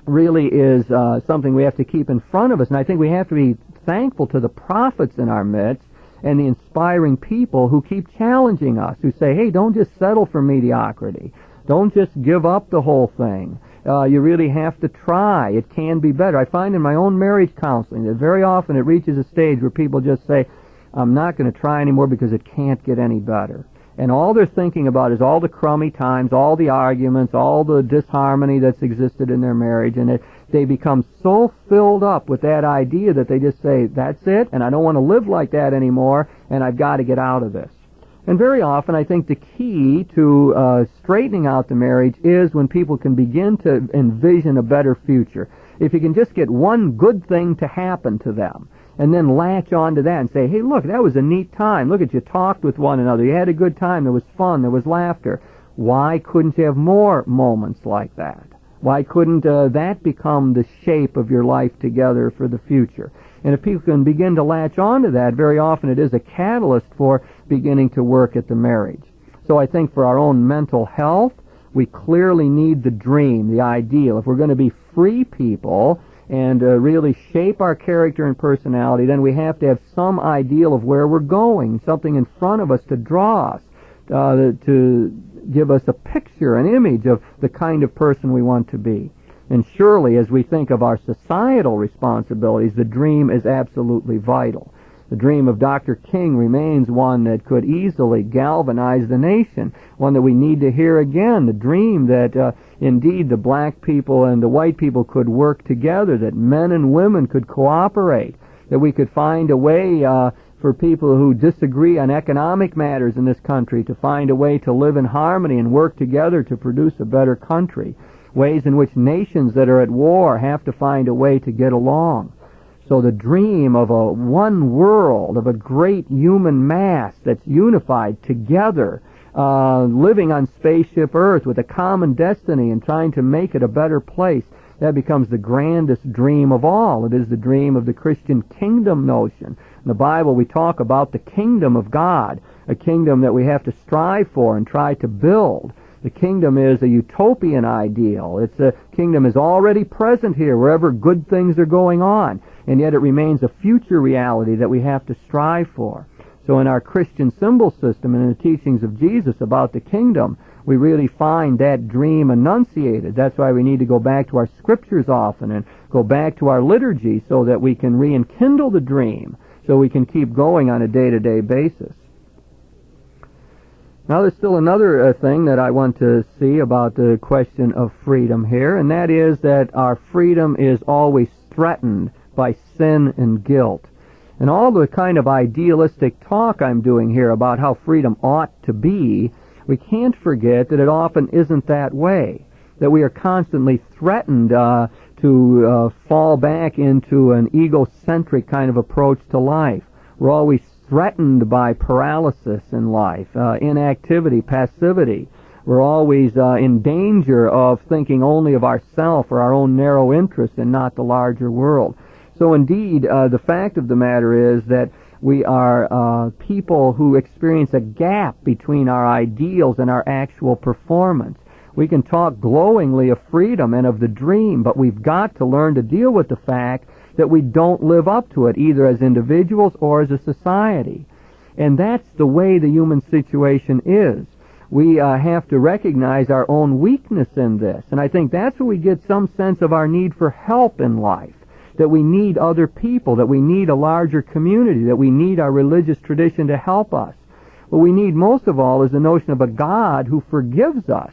really is something we have to keep in front of us, and I think we have to be thankful to the prophets in our midst and the inspiring people who keep challenging us, who say, hey, don't just settle for mediocrity. Don't just give up the whole thing. You really have to try. It can be better. I find in my own marriage counseling that very often it reaches a stage where people just say, I'm not going to try anymore because it can't get any better. And all they're thinking about is all the crummy times, all the arguments, all the disharmony that's existed in their marriage, and they become so filled up with that idea that they just say, that's it, and I don't want to live like that anymore, and I've got to get out of this. And very often I think the key to straightening out the marriage is when people can begin to envision a better future. If you can just get one good thing to happen to them, and then latch on to that and say, hey, look, that was a neat time. Look at you talked with one another. You had a good time. There was fun. There was laughter. Why couldn't you have more moments like that? Why couldn't that become the shape of your life together for the future? And if people can begin to latch on to that, very often it is a catalyst for beginning to work at the marriage. So I think for our own mental health, we clearly need the dream, the ideal. If we're going to be free people and really shape our character and personality, then we have to have some ideal of where we're going, something in front of us to draw us, to give us a picture, an image of the kind of person we want to be. And surely, as we think of our societal responsibilities, the dream is absolutely vital. The dream of Dr. King remains one that could easily galvanize the nation, one that we need to hear again, the dream that indeed the black people and the white people could work together, that men and women could cooperate, that we could find a way for people who disagree on economic matters in this country to find a way to live in harmony and work together to produce a better country, ways in which nations that are at war have to find a way to get along. So the dream of a one world, of a great human mass that's unified together, living on spaceship Earth with a common destiny and trying to make it a better place. That becomes the grandest dream of all. It is the dream of the Christian kingdom notion. In the Bible, we talk about the kingdom of God, a kingdom that we have to strive for and try to build. The kingdom is a utopian ideal. It's a kingdom is already present here wherever good things are going on, and yet it remains a future reality that we have to strive for. So in our Christian symbol system and in the teachings of Jesus about the kingdom, we really find that dream enunciated. That's why we need to go back to our scriptures often and go back to our liturgy so that we can rekindle the dream, so we can keep going on a day-to-day basis. Now there's still another thing that I want to see about the question of freedom here, and that is that our freedom is always threatened by sin and guilt. And all the kind of idealistic talk I'm doing here about how freedom ought to be, we can't forget that it often isn't that way, that we are constantly threatened to fall back into an egocentric kind of approach to life. We're always threatened by paralysis in life, inactivity, passivity. We're always in danger of thinking only of ourselves or our own narrow interests and not the larger world. So indeed, the fact of the matter is that we are people who experience a gap between our ideals and our actual performance. We can talk glowingly of freedom and of the dream, but we've got to learn to deal with the fact that we don't live up to it, either as individuals or as a society. And that's the way the human situation is. We have to recognize our own weakness in this. And I think that's where we get some sense of our need for help in life, that we need other people, that we need a larger community, that we need our religious tradition to help us. What we need most of all is the notion of a God who forgives us.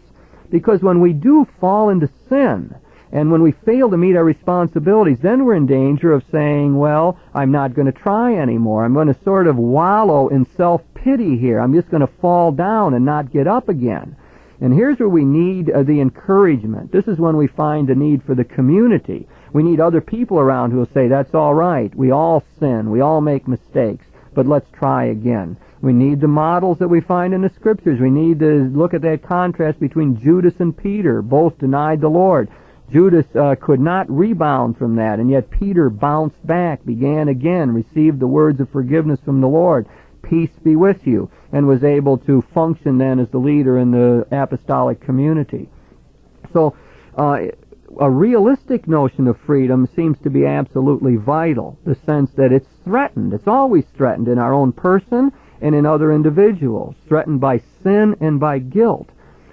Because when we do fall into sin, and when we fail to meet our responsibilities, then we're in danger of saying, well, I'm not going to try anymore. I'm going to sort of wallow in self-pity here. I'm just going to fall down and not get up again. And here's where we need the encouragement. This is when we find the need for the community. We need other people around who will say, that's all right. We all sin. We all make mistakes. But let's try again. We need the models that we find in the Scriptures. We need to look at that contrast between Judas and Peter. Both denied the Lord. Judas could not rebound from that, and yet Peter bounced back, began again, received the words of forgiveness from the Lord, peace be with you, and was able to function then as the leader in the apostolic community. So a realistic notion of freedom seems to be absolutely vital, the sense that it's threatened. It's always threatened in our own person and in other individuals, threatened by sin and by guilt.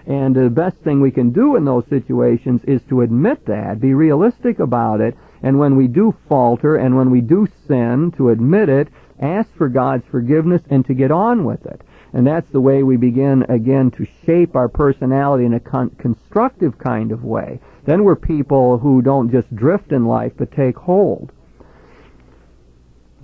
And the best thing we can do in those situations is to admit that, be realistic about it, and when we do falter and when we do sin, to admit it, ask for God's forgiveness, and to get on with it. And that's the way we begin, again, to shape our personality in a constructive kind of way. Then we're people who don't just drift in life, but take hold.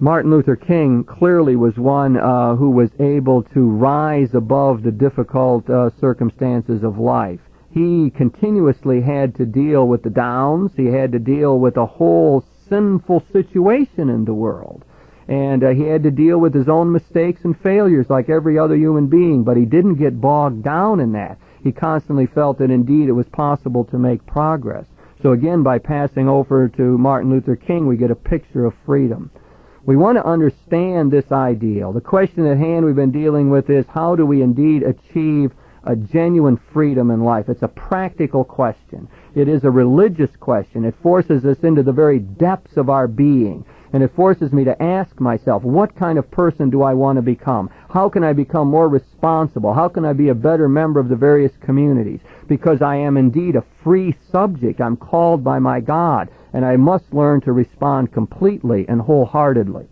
Martin Luther King clearly was one who was able to rise above the difficult circumstances of life. He continuously had to deal with the downs. He had to deal with a whole sinful situation in the world. And he had to deal with his own mistakes and failures like every other human being, but he didn't get bogged down in that. He constantly felt that indeed it was possible to make progress. So again, by passing over to Martin Luther King, we get a picture of freedom. We want to understand this ideal. The question at hand we've been dealing with is, how do we indeed achieve a genuine freedom in life? It's a practical question. It is a religious question. It forces us into the very depths of our being. And it forces me to ask myself, what kind of person do I want to become? How can I become more responsible? How can I be a better member of the various communities? Because I am indeed a free subject. I'm called by my God, and I must learn to respond completely and wholeheartedly.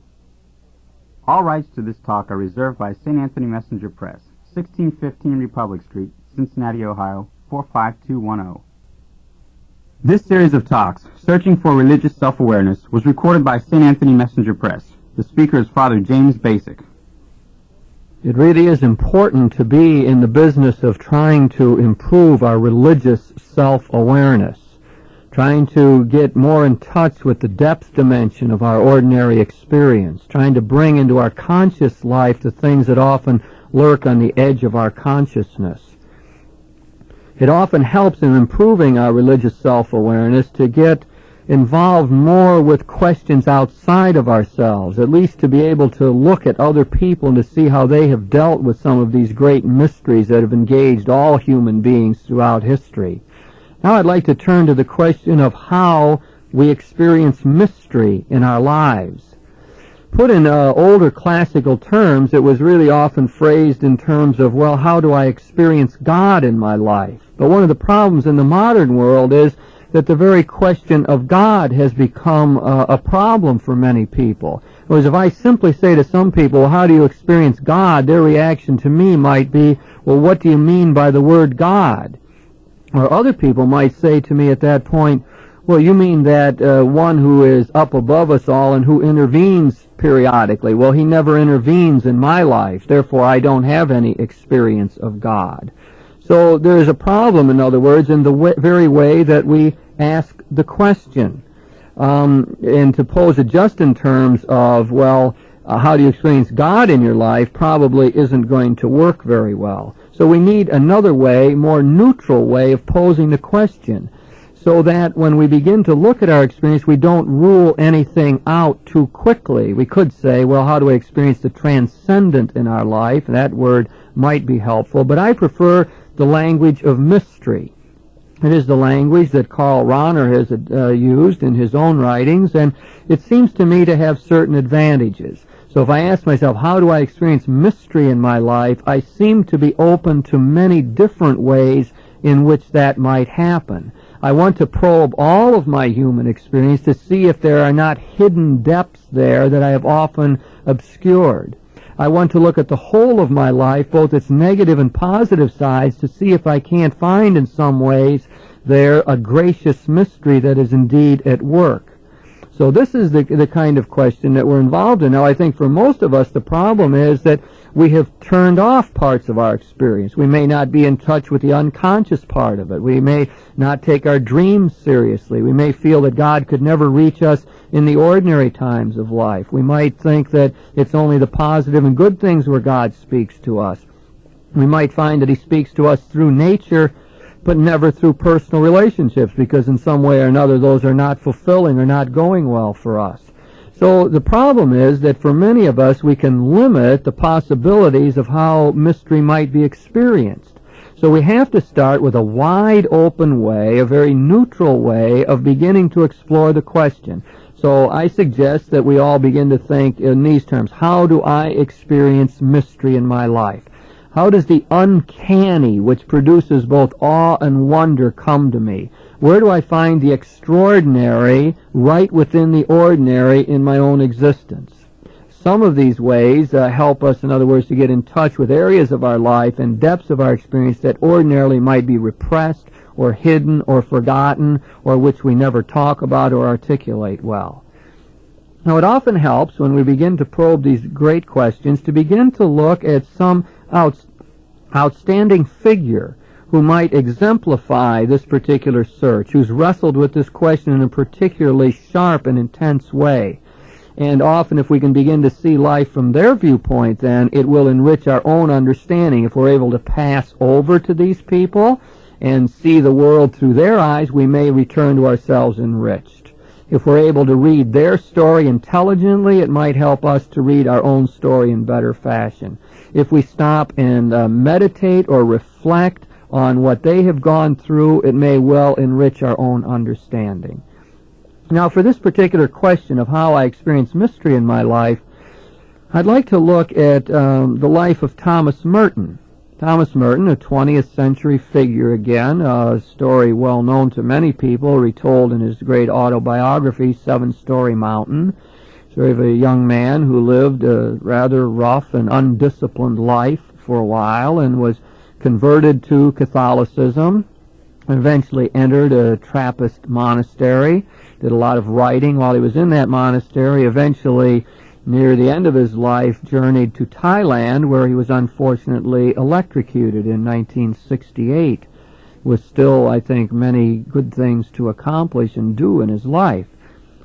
All rights to this talk are reserved by St. Anthony Messenger Press, 1615 Republic Street, Cincinnati, Ohio, 45210. This series of talks, Searching for Religious Self-Awareness, was recorded by St. Anthony Messenger Press. The speaker is Father James Basic. It really is important to be in the business of trying to improve our religious self-awareness, trying to get more in touch with the depth dimension of our ordinary experience, trying to bring into our conscious life the things that often lurk on the edge of our consciousness. It often helps in improving our religious self-awareness to get involved more with questions outside of ourselves, at least to be able to look at other people and to see how they have dealt with some of these great mysteries that have engaged all human beings throughout history. Now I'd like to turn to the question of how we experience mystery in our lives. Put in older classical terms, it was really often phrased in terms of, well, how do I experience God in my life? But one of the problems in the modern world is that the very question of God has become a problem for many people. Whereas if I simply say to some people, well, how do you experience God? Their reaction to me might be, well, what do you mean by the word God? Or other people might say to me at that point, well, you mean that one who is up above us all and who intervenes periodically. Well, he never intervenes in my life, therefore I don't have any experience of God. So there is a problem, in other words, in the very way that we ask the question. And to pose it just in terms of, well, how do you experience God in your life probably isn't going to work very well. So we need another way, more neutral way of posing the question, so that when we begin to look at our experience, we don't rule anything out too quickly. We could say, well, how do I experience the transcendent in our life? That word might be helpful, but I prefer the language of mystery. It is the language that Karl Rahner has used in his own writings, and it seems to me to have certain advantages. So if I ask myself, how do I experience mystery in my life, I seem to be open to many different ways in which that might happen. I want to probe all of my human experience to see if there are not hidden depths there that I have often obscured. I want to look at the whole of my life, both its negative and positive sides, to see if I can't find in some ways there a gracious mystery that is indeed at work. So this is the kind of question that we're involved in. Now, I think for most of us the problem is that we have turned off parts of our experience. We may not be in touch with the unconscious part of it. We may not take our dreams seriously. We may feel that God could never reach us in the ordinary times of life. We might think that it's only the positive and good things where God speaks to us. We might find that He speaks to us through nature, but never through personal relationships, because in some way or another those are not fulfilling or not going well for us. So the problem is that for many of us we can limit the possibilities of how mystery might be experienced. So we have to start with a wide open way, a very neutral way of beginning to explore the question. So I suggest that we all begin to think in these terms. How do I experience mystery in my life? How does the uncanny, which produces both awe and wonder, come to me? Where do I find the extraordinary right within the ordinary in my own existence? Some of these ways help us, in other words, to get in touch with areas of our life and depths of our experience that ordinarily might be repressed or hidden or forgotten, or which we never talk about or articulate well. Now, it often helps when we begin to probe these great questions to begin to look at some outstanding figure who might exemplify this particular search, who's wrestled with this question in a particularly sharp and intense way. And often if we can begin to see life from their viewpoint, then it will enrich our own understanding. If we're able to pass over to these people and see the world through their eyes, we may return to ourselves enriched. If we're able to read their story intelligently, it might help us to read our own story in better fashion. If we stop and meditate or reflect on what they have gone through, it may well enrich our own understanding. Now, for this particular question of how I experience mystery in my life, I'd like to look at the life of Thomas Merton. Thomas Merton, a 20th century figure again, a story well known to many people, retold in his great autobiography, Seven Storey Mountain. Story of a young man who lived a rather rough and undisciplined life for a while and was converted to Catholicism, eventually entered a Trappist monastery, did a lot of writing while he was in that monastery, eventually near the end of his life journeyed to Thailand, where he was unfortunately electrocuted in 1968, with still, I think, many good things to accomplish and do in his life.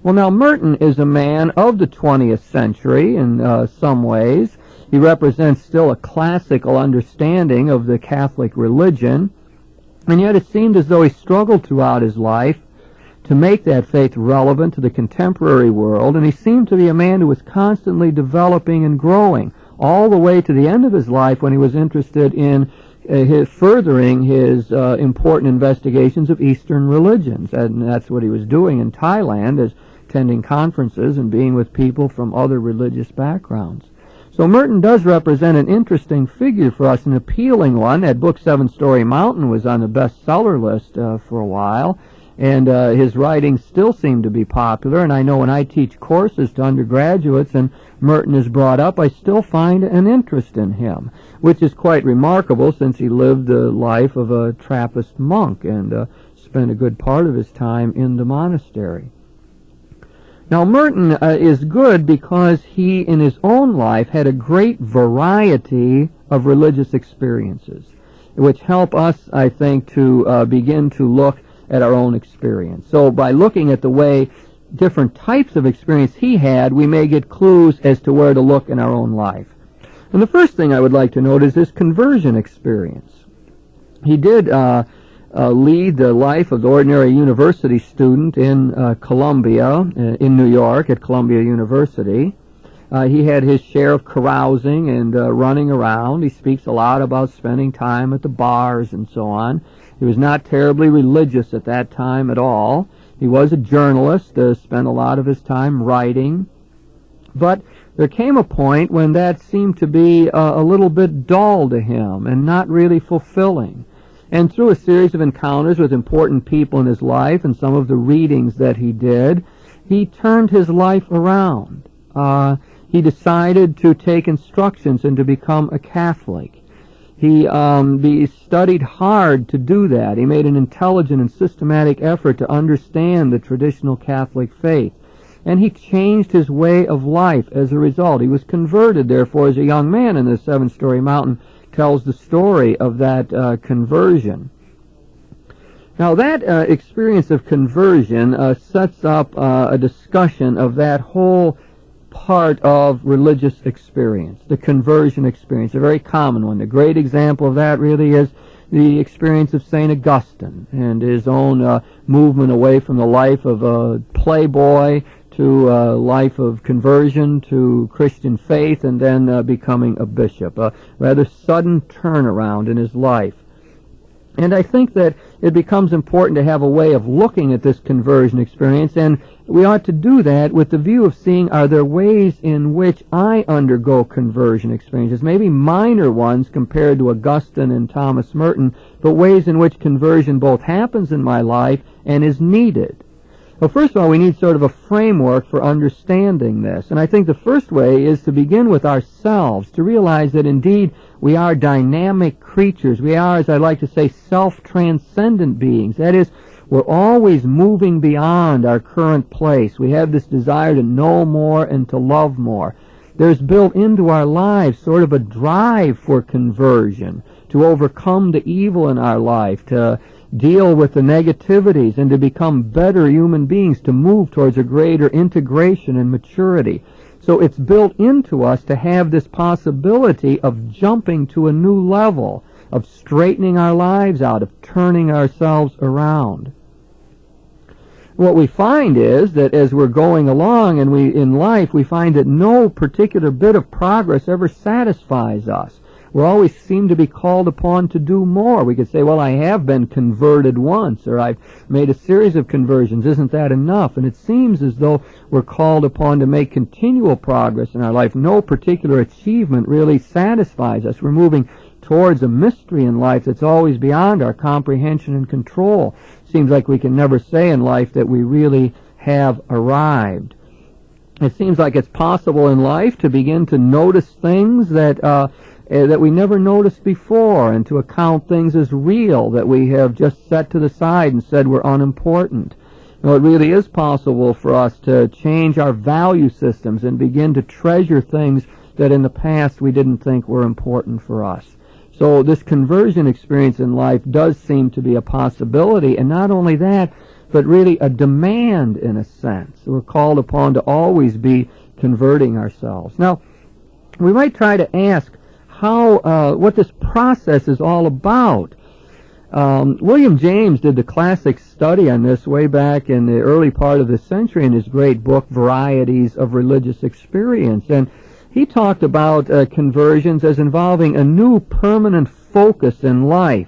Well, now, Merton is a man of the 20th century in some ways. He represents still a classical understanding of the Catholic religion, and yet it seemed as though he struggled throughout his life to make that faith relevant to the contemporary world, and he seemed to be a man who was constantly developing and growing, all the way to the end of his life when he was interested in furthering his important investigations of Eastern religions. And that's what he was doing in Thailand, is attending conferences and being with people from other religious backgrounds. So Merton does represent an interesting figure for us, an appealing one. That book, Seven Story Mountain, was on the bestseller list for a while, and his writings still seem to be popular. And I know when I teach courses to undergraduates and Merton is brought up, I still find an interest in him, which is quite remarkable since he lived the life of a Trappist monk and spent a good part of his time in the monastery. Now, Merton is good because he, in his own life, had a great variety of religious experiences, which help us, I think, to begin to look at our own experience. So by looking at the way different types of experience he had, we may get clues as to where to look in our own life. And the first thing I would like to note is his conversion experience. He did lead the life of the ordinary university student in Columbia, in New York, at Columbia University. He had his share of carousing and running around. He speaks a lot about spending time at the bars and so on. He was not terribly religious at that time at all. He was a journalist, spent a lot of his time writing. But there came a point when that seemed to be a little bit dull to him and not really fulfilling. And through a series of encounters with important people in his life and some of the readings that he did, he turned his life around. He decided to take instructions and to become a Catholic. He studied hard to do that. He made an intelligent and systematic effort to understand the traditional Catholic faith. And he changed his way of life as a result. He was converted, therefore, as a young man, and the Seven Story Mountain tells the story of that conversion. Now, that experience of conversion sets up a discussion of that whole part of religious experience, the conversion experience, a very common one. The great example of that really is the experience of St. Augustine and his own movement away from the life of a playboy to a life of conversion to Christian faith and then becoming a bishop. A rather sudden turnaround in his life. And I think that it becomes important to have a way of looking at this conversion experience, and we ought to do that with the view of seeing, are there ways in which I undergo conversion experiences, maybe minor ones compared to Augustine and Thomas Merton, but ways in which conversion both happens in my life and is needed. Well, first of all, we need sort of a framework for understanding this. And I think the first way is to begin with ourselves, to realize that indeed we are dynamic creatures. We are, as I like to say, self-transcendent beings. That is, we're always moving beyond our current place. We have this desire to know more and to love more. There's built into our lives sort of a drive for conversion, to overcome the evil in our life, to deal with the negativities and to become better human beings, to move towards a greater integration and maturity. So it's built into us to have this possibility of jumping to a new level, of straightening our lives out, of turning ourselves around. What we find is that as we're going along and in life, we find that no particular bit of progress ever satisfies us. We always seem to be called upon to do more. We could say, well, I have been converted once, or I've made a series of conversions. Isn't that enough? And it seems as though we're called upon to make continual progress in our life. No particular achievement really satisfies us. We're moving towards a mystery in life that's always beyond our comprehension and control. Seems like we can never say in life that we really have arrived. It seems like it's possible in life to begin to notice things that we never noticed before, and to account things as real that we have just set to the side and said were unimportant. You know, it really is possible for us to change our value systems and begin to treasure things that in the past we didn't think were important for us. So this conversion experience in life does seem to be a possibility, and not only that, but really a demand in a sense. We're called upon to always be converting ourselves. Now, we might try to ask what this process is all about. William James did the classic study on this way back in the early part of the century in his great book, Varieties of Religious Experience. And he talked about conversions as involving a new permanent focus in life.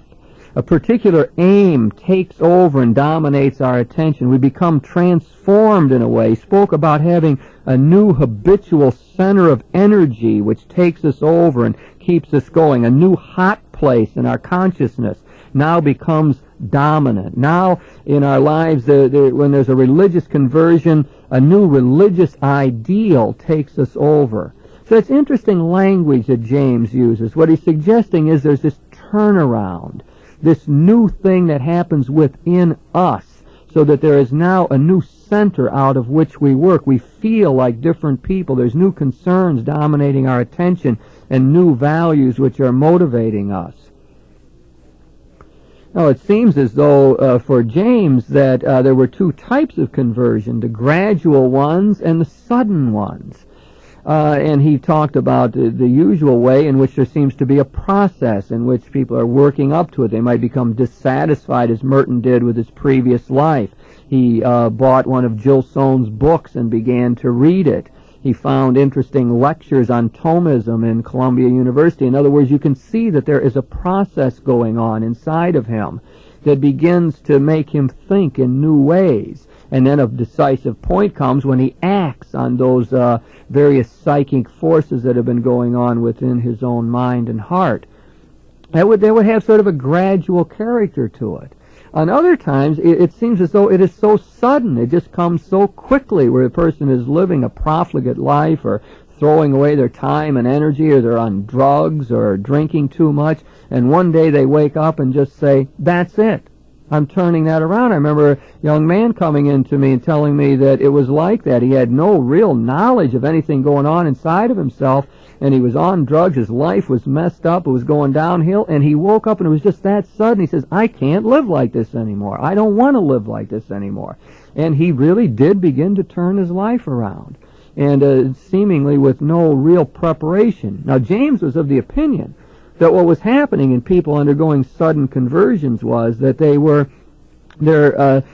A particular aim takes over and dominates our attention. We become transformed in a way. He spoke about having a new habitual center of energy which takes us over and keeps us going. A new hot place in our consciousness now becomes dominant. Now in our lives, when there's a religious conversion, a new religious ideal takes us over. So it's interesting language that James uses. What he's suggesting is there's this turnaround, this new thing that happens within us, so that there is now a new center out of which we work. We feel like different people. There's new concerns dominating our attention and new values which are motivating us. Now, it seems as though for James that there were two types of conversion, the gradual ones and the sudden ones. And he talked about the usual way in which there seems to be a process in which people are working up to it. They might become dissatisfied, as Merton did with his previous life. He bought one of Jill Soane's books and began to read it. He found interesting lectures on Thomism in Columbia University. In other words, you can see that there is a process going on inside of him that begins to make him think in new ways. And then a decisive point comes when he acts on those various psychic forces that have been going on within his own mind and heart. They would have sort of a gradual character to it. On other times, it seems as though it is so sudden. It just comes so quickly, where a person is living a profligate life or throwing away their time and energy, or they're on drugs or drinking too much, and one day they wake up and just say, that's it. I'm turning that around. I remember a young man coming in to me and telling me that it was like that. He had no real knowledge of anything going on inside of himself, and he was on drugs. His life was messed up. It was going downhill, and he woke up, and it was just that sudden. He says, I can't live like this anymore. I don't want to live like this anymore. And he really did begin to turn his life around, and seemingly with no real preparation. Now, James was of the opinion that what was happening in people undergoing sudden conversions was that their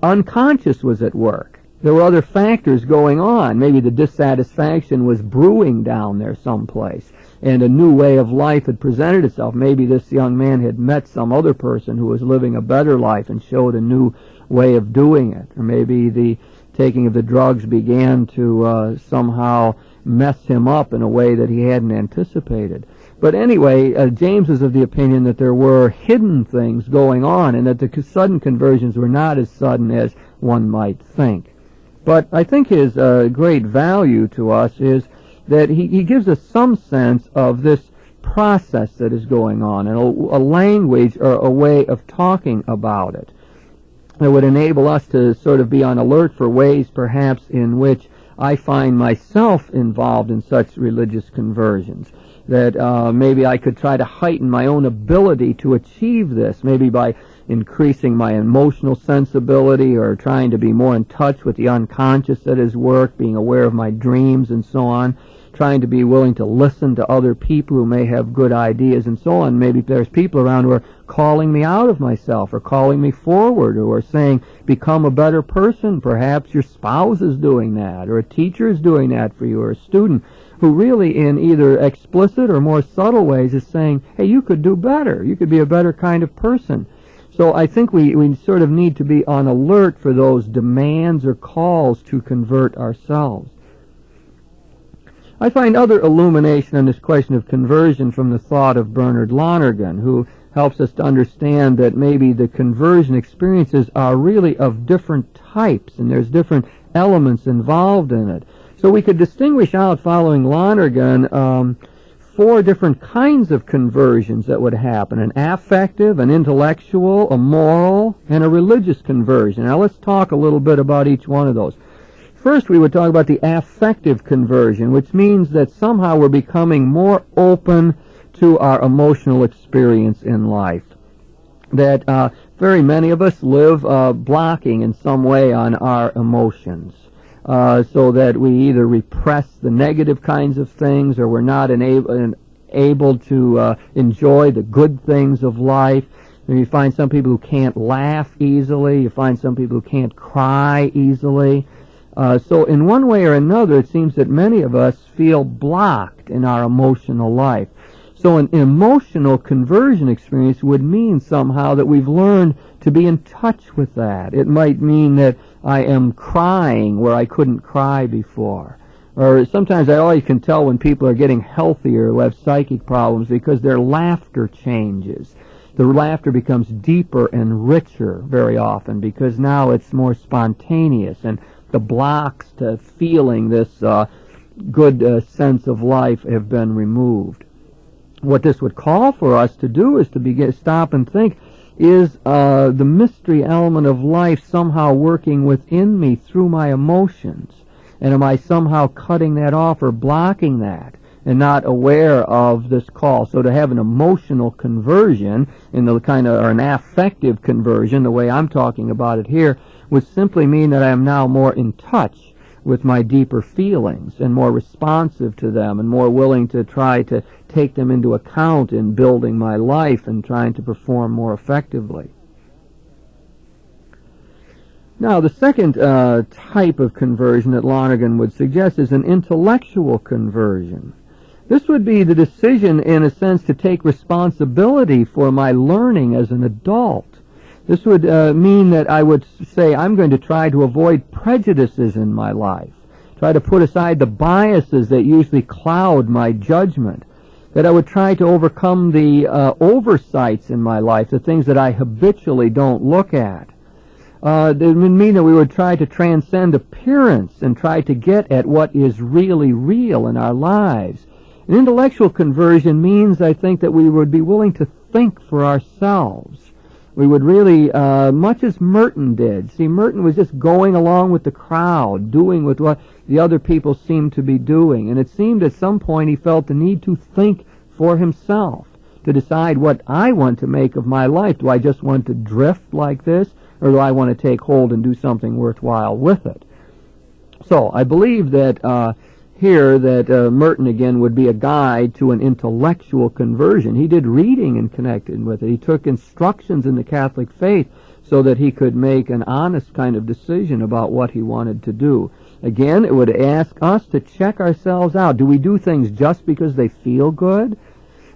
unconscious was at work. There were other factors going on. Maybe the dissatisfaction was brewing down there someplace, and a new way of life had presented itself. Maybe this young man had met some other person who was living a better life and showed a new way of doing it. Or maybe the taking of the drugs began to somehow mess him up in a way that he hadn't anticipated. But anyway, James was of the opinion that there were hidden things going on, and that the sudden conversions were not as sudden as one might think. But I think his great value to us is that he gives us some sense of this process that is going on, and a language or a way of talking about it that would enable us to sort of be on alert for ways perhaps in which I find myself involved in such religious conversions. That maybe I could try to heighten my own ability to achieve this, maybe by increasing my emotional sensibility or trying to be more in touch with the unconscious at his work, being aware of my dreams and so on, trying to be willing to listen to other people who may have good ideas and so on. Maybe there's people around who are calling me out of myself or calling me forward, or saying, become a better person. Perhaps your spouse is doing that, or a teacher is doing that for you, or a student who really in either explicit or more subtle ways is saying, hey, you could do better. You could be a better kind of person. So I think we sort of need to be on alert for those demands or calls to convert ourselves. I find other illumination on this question of conversion from the thought of Bernard Lonergan, who helps us to understand that maybe the conversion experiences are really of different types, and there's different elements involved in it. So we could distinguish out, following Lonergan, 4 different kinds of conversions that would happen: an affective, an intellectual, a moral, and a religious conversion. Now let's talk a little bit about each one of those. First, we would talk about the affective conversion, which means that somehow we're becoming more open to our emotional experience in life. That very many of us live blocking in some way on our emotions. so that we either repress the negative kinds of things or we're not able to enjoy the good things of life. And you find some people who can't laugh easily. You find some people who can't cry easily. So in one way or another, it seems that many of us feel blocked in our emotional life. So an emotional conversion experience would mean somehow that we've learned to be in touch with that. It might mean that I am crying where I couldn't cry before. Or sometimes I always can tell when people are getting healthier who have psychic problems because their laughter changes. The laughter becomes deeper and richer very often because now it's more spontaneous, and the blocks to feeling this good sense of life have been removed. What this would call for us to do is to stop and think, is the mystery element of life somehow working within me through my emotions? And am I somehow cutting that off or blocking that and not aware of this call? So to have an emotional conversion in the or an affective conversion, the way I'm talking about it here, would simply mean that I am now more in touch with my deeper feelings and more responsive to them and more willing to try to take them into account in building my life and trying to perform more effectively. Now, the second type of conversion that Lonergan would suggest is an intellectual conversion. This would be the decision, in a sense, to take responsibility for my learning as an adult. This would mean that I would say I'm going to try to avoid prejudices in my life, try to put aside the biases that usually cloud my judgment, that I would try to overcome the oversights in my life, the things that I habitually don't look at. It would mean that we would try to transcend appearance and try to get at what is really real in our lives. An intellectual conversion means, I think, that we would be willing to think for ourselves. We would really, much as Merton did. See, Merton was just going along with the crowd, doing with what the other people seemed to be doing. And it seemed at some point he felt the need to think for himself, to decide what I want to make of my life. Do I just want to drift like this, or do I want to take hold and do something worthwhile with it? So I believe that here that Merton again would be a guide to an intellectual conversion. He did reading and connected with it. He took instructions in the Catholic faith so that he could make an honest kind of decision about what he wanted to do. Again, it would ask us to check ourselves out. Do we do things just because they feel good?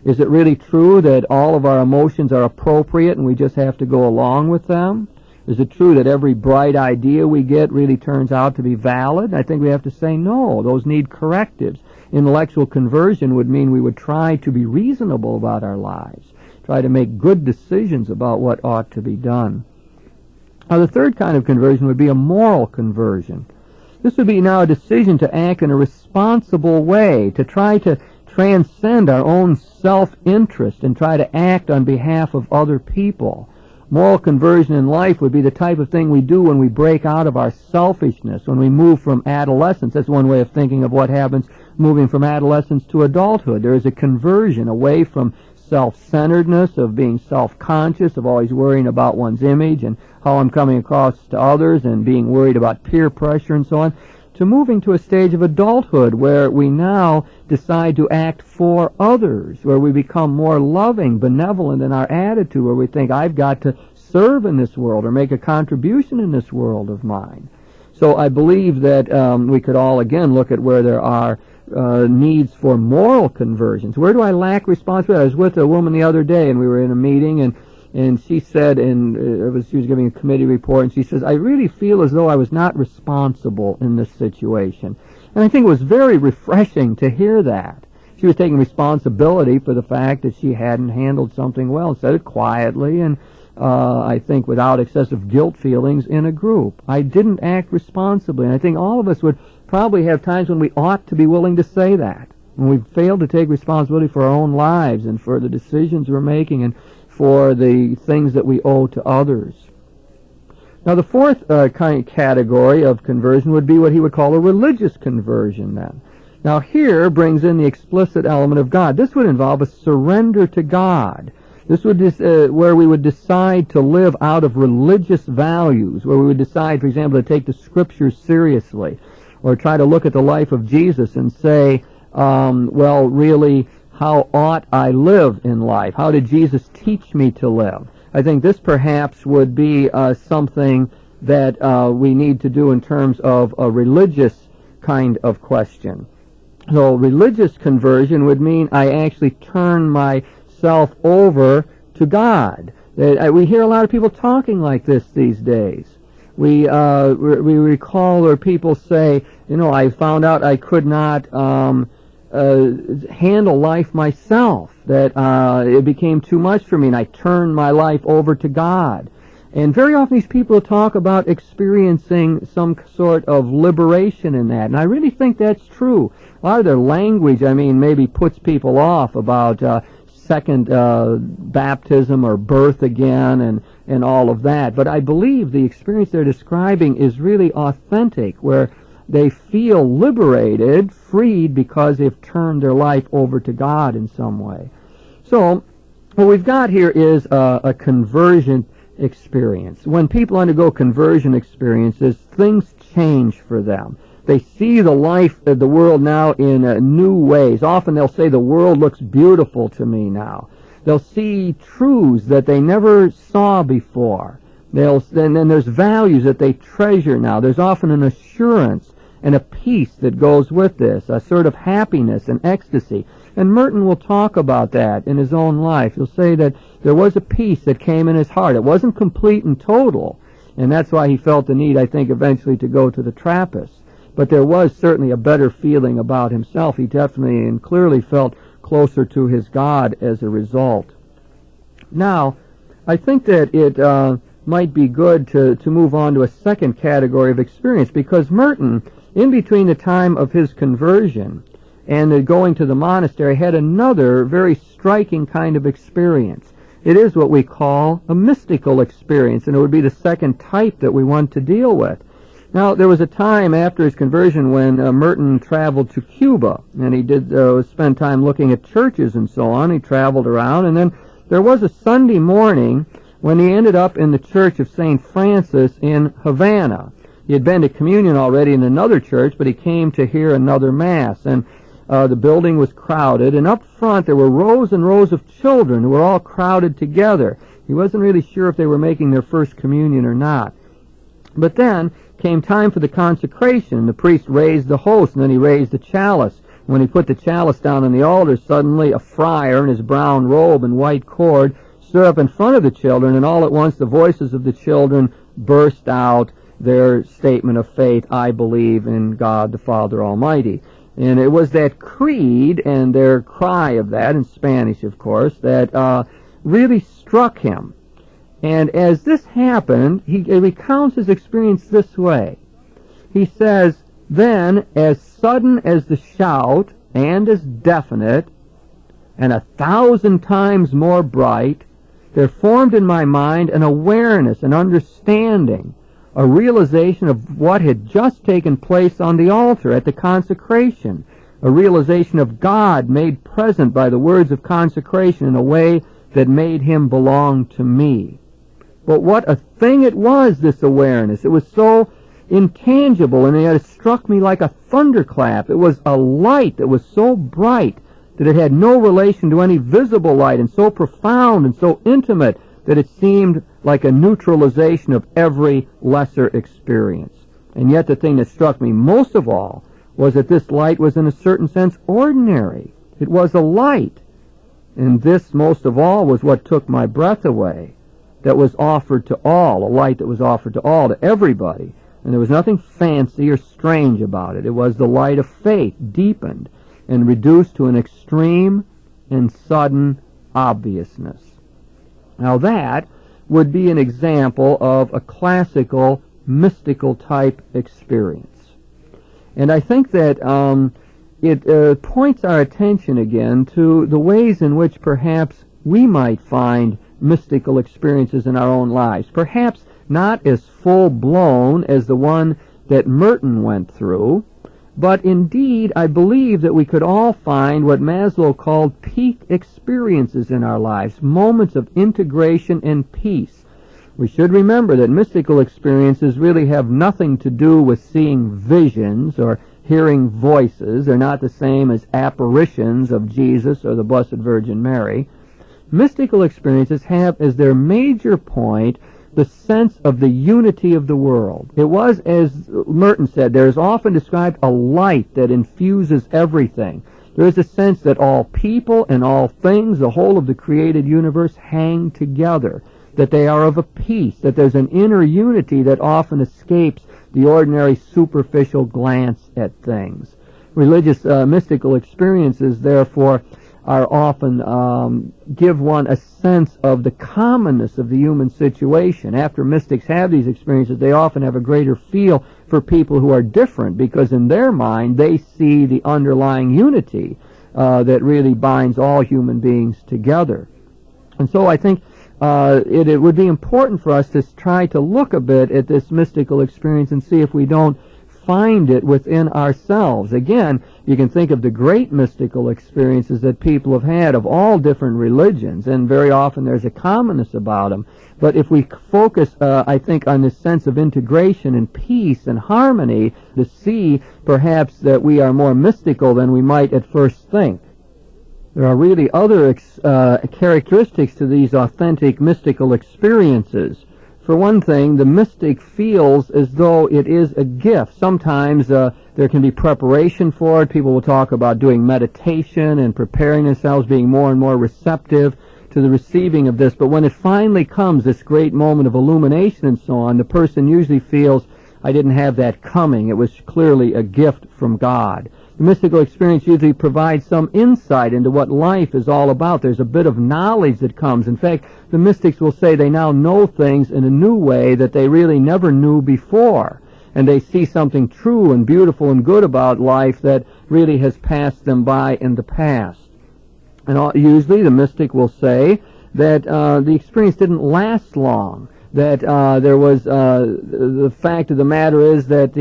Is it really true that all of our emotions are appropriate and we just have to go along with them? Is it true that every bright idea we get really turns out to be valid? I think we have to say no. Those need correctives. Intellectual conversion would mean we would try to be reasonable about our lives, try to make good decisions about what ought to be done. Now, the third kind of conversion would be a moral conversion. This would be now a decision to act in a responsible way, to try to transcend our own self-interest and try to act on behalf of other people. Moral conversion in life would be the type of thing we do when we break out of our selfishness, when we move from adolescence. That's one way of thinking of what happens moving from adolescence to adulthood. There is a conversion away from self-centeredness, of being self-conscious, of always worrying about one's image and how I'm coming across to others and being worried about peer pressure and so on, to moving to a stage of adulthood where we now decide to act for others, where we become more loving, benevolent in our attitude, where we think I've got to serve in this world or make a contribution in this world of mine. So I believe that we could all again look at where there are needs for moral conversions. Where do I lack responsibility? I was with a woman the other day and we were in a meeting and she said, she was giving a committee report, and she says, I really feel as though I was not responsible in this situation. And I think it was very refreshing to hear that. She was taking responsibility for the fact that she hadn't handled something well, and said it quietly, and I think without excessive guilt feelings in a group. I didn't act responsibly, and I think all of us would probably have times when we ought to be willing to say that, when we've failed to take responsibility for our own lives and for the decisions we're making and for the things that we owe to others. Now, the fourth category of conversion would be what he would call a religious conversion then. Now, here brings in the explicit element of God. This would involve a surrender to God. This would where we would decide to live out of religious values, where we would decide, for example, to take the Scriptures seriously, or try to look at the life of Jesus and say, well, really, how ought I live in life? How did Jesus teach me to live? I think this perhaps would be something that we need to do in terms of a religious kind of question. So religious conversion would mean I actually turn myself over to God. We hear a lot of people talking like this these days. We recall where people say, I found out I could not handle life myself, that it became too much for me, and I turned my life over to God. And very often these people talk about experiencing some sort of liberation in that, and I really think that's true. A lot of their language, maybe puts people off about second baptism or birth again and all of that. But I believe the experience they're describing is really authentic, where they feel liberated, freed, because they've turned their life over to God in some way. So what we've got here is a conversion experience. When people undergo conversion experiences, things change for them. They see the life of the world now in new ways. Often they'll say, the world looks beautiful to me now. They'll see truths that they never saw before. Then there's values that they treasure now. There's often an assurance and a peace that goes with this, a sort of happiness and ecstasy. And Merton will talk about that in his own life. He'll say that there was a peace that came in his heart. It wasn't complete and total, and that's why he felt the need, I think, eventually to go to the Trappist. But there was certainly a better feeling about himself. He definitely and clearly felt closer to his God as a result. Now, I think that it might be good to move on to a second category of experience, because Merton, in between the time of his conversion and going to the monastery, had another very striking kind of experience. It is what we call a mystical experience, and it would be the second type that we want to deal with. Now, there was a time after his conversion when Merton traveled to Cuba, and he did spend time looking at churches and so on. He traveled around, and then there was a Sunday morning when he ended up in the church of St. Francis in Havana. He had been to communion already in another church, but he came to hear another Mass, and the building was crowded, and up front there were rows and rows of children who were all crowded together. He wasn't really sure if they were making their first communion or not. But then came time for the consecration. The priest raised the host, and then he raised the chalice. When he put the chalice down on the altar, suddenly a friar in his brown robe and white cord stood up in front of the children, and all at once the voices of the children burst out their statement of faith, I believe in God the Father Almighty. And it was that creed and their cry of that, in Spanish of course, that really struck him. And as this happened, he recounts his experience this way. He says, then, as sudden as the shout, and as definite, and 1,000 times more bright, there formed in my mind an awareness, an understanding, a realization of what had just taken place on the altar at the consecration, a realization of God made present by the words of consecration in a way that made him belong to me. But what a thing it was, this awareness. It was so intangible, and it struck me like a thunderclap. It was a light that was so bright that it had no relation to any visible light, and so profound and so intimate that it seemed like a neutralization of every lesser experience. And yet the thing that struck me most of all was that this light was in a certain sense ordinary. It was a light. And this most of all was what took my breath away, that was offered to all, a light that was offered to all, to everybody. And there was nothing fancy or strange about it. It was the light of faith, deepened and reduced to an extreme and sudden obviousness. Now that would be an example of a classical, mystical type experience. And I think that it points our attention again to the ways in which perhaps we might find mystical experiences in our own lives. Perhaps not as full-blown as the one that Merton went through, but indeed I believe that we could all find what Maslow called peak experiences in our lives, moments of integration and peace, We should remember that mystical experiences really have nothing to do with seeing visions or hearing voices. They're not the same as apparitions of Jesus or the Blessed Virgin Mary. Mystical experiences have as their major point the sense of the unity of the world. It was, as Merton said, there is often described a light that infuses everything. There is a sense that all people and all things, the whole of the created universe, hang together, that they are of a piece, that there's an inner unity that often escapes the ordinary superficial glance at things. Religious mystical experiences, therefore, are often give one a sense of the commonness of the human situation. After mystics have these experiences, they often have a greater feel for people who are different, because in their mind they see the underlying unity that really binds all human beings together. And so I think it would be important for us to try to look a bit at this mystical experience and see if we don't find it within ourselves. Again, you can think of the great mystical experiences that people have had of all different religions, and very often there's a commonness about them. But if we focus, I think, on this sense of integration and peace and harmony, to see perhaps that we are more mystical than we might at first think. There are really other characteristics to these authentic mystical experiences. For one thing, the mystic feels as though it is a gift. Sometimes there can be preparation for it. People will talk about doing meditation and preparing themselves, being more and more receptive to the receiving of this. But when it finally comes, this great moment of illumination and so on, the person usually feels, I didn't have that coming. It was clearly a gift from God. The mystical experience usually provides some insight into what life is all about. There's a bit of knowledge that comes. In fact, the mystics will say they now know things in a new way that they really never knew before. And they see something true and beautiful and good about life that really has passed them by in the past. And usually the mystic will say that the experience didn't last long, that there was the fact of the matter is that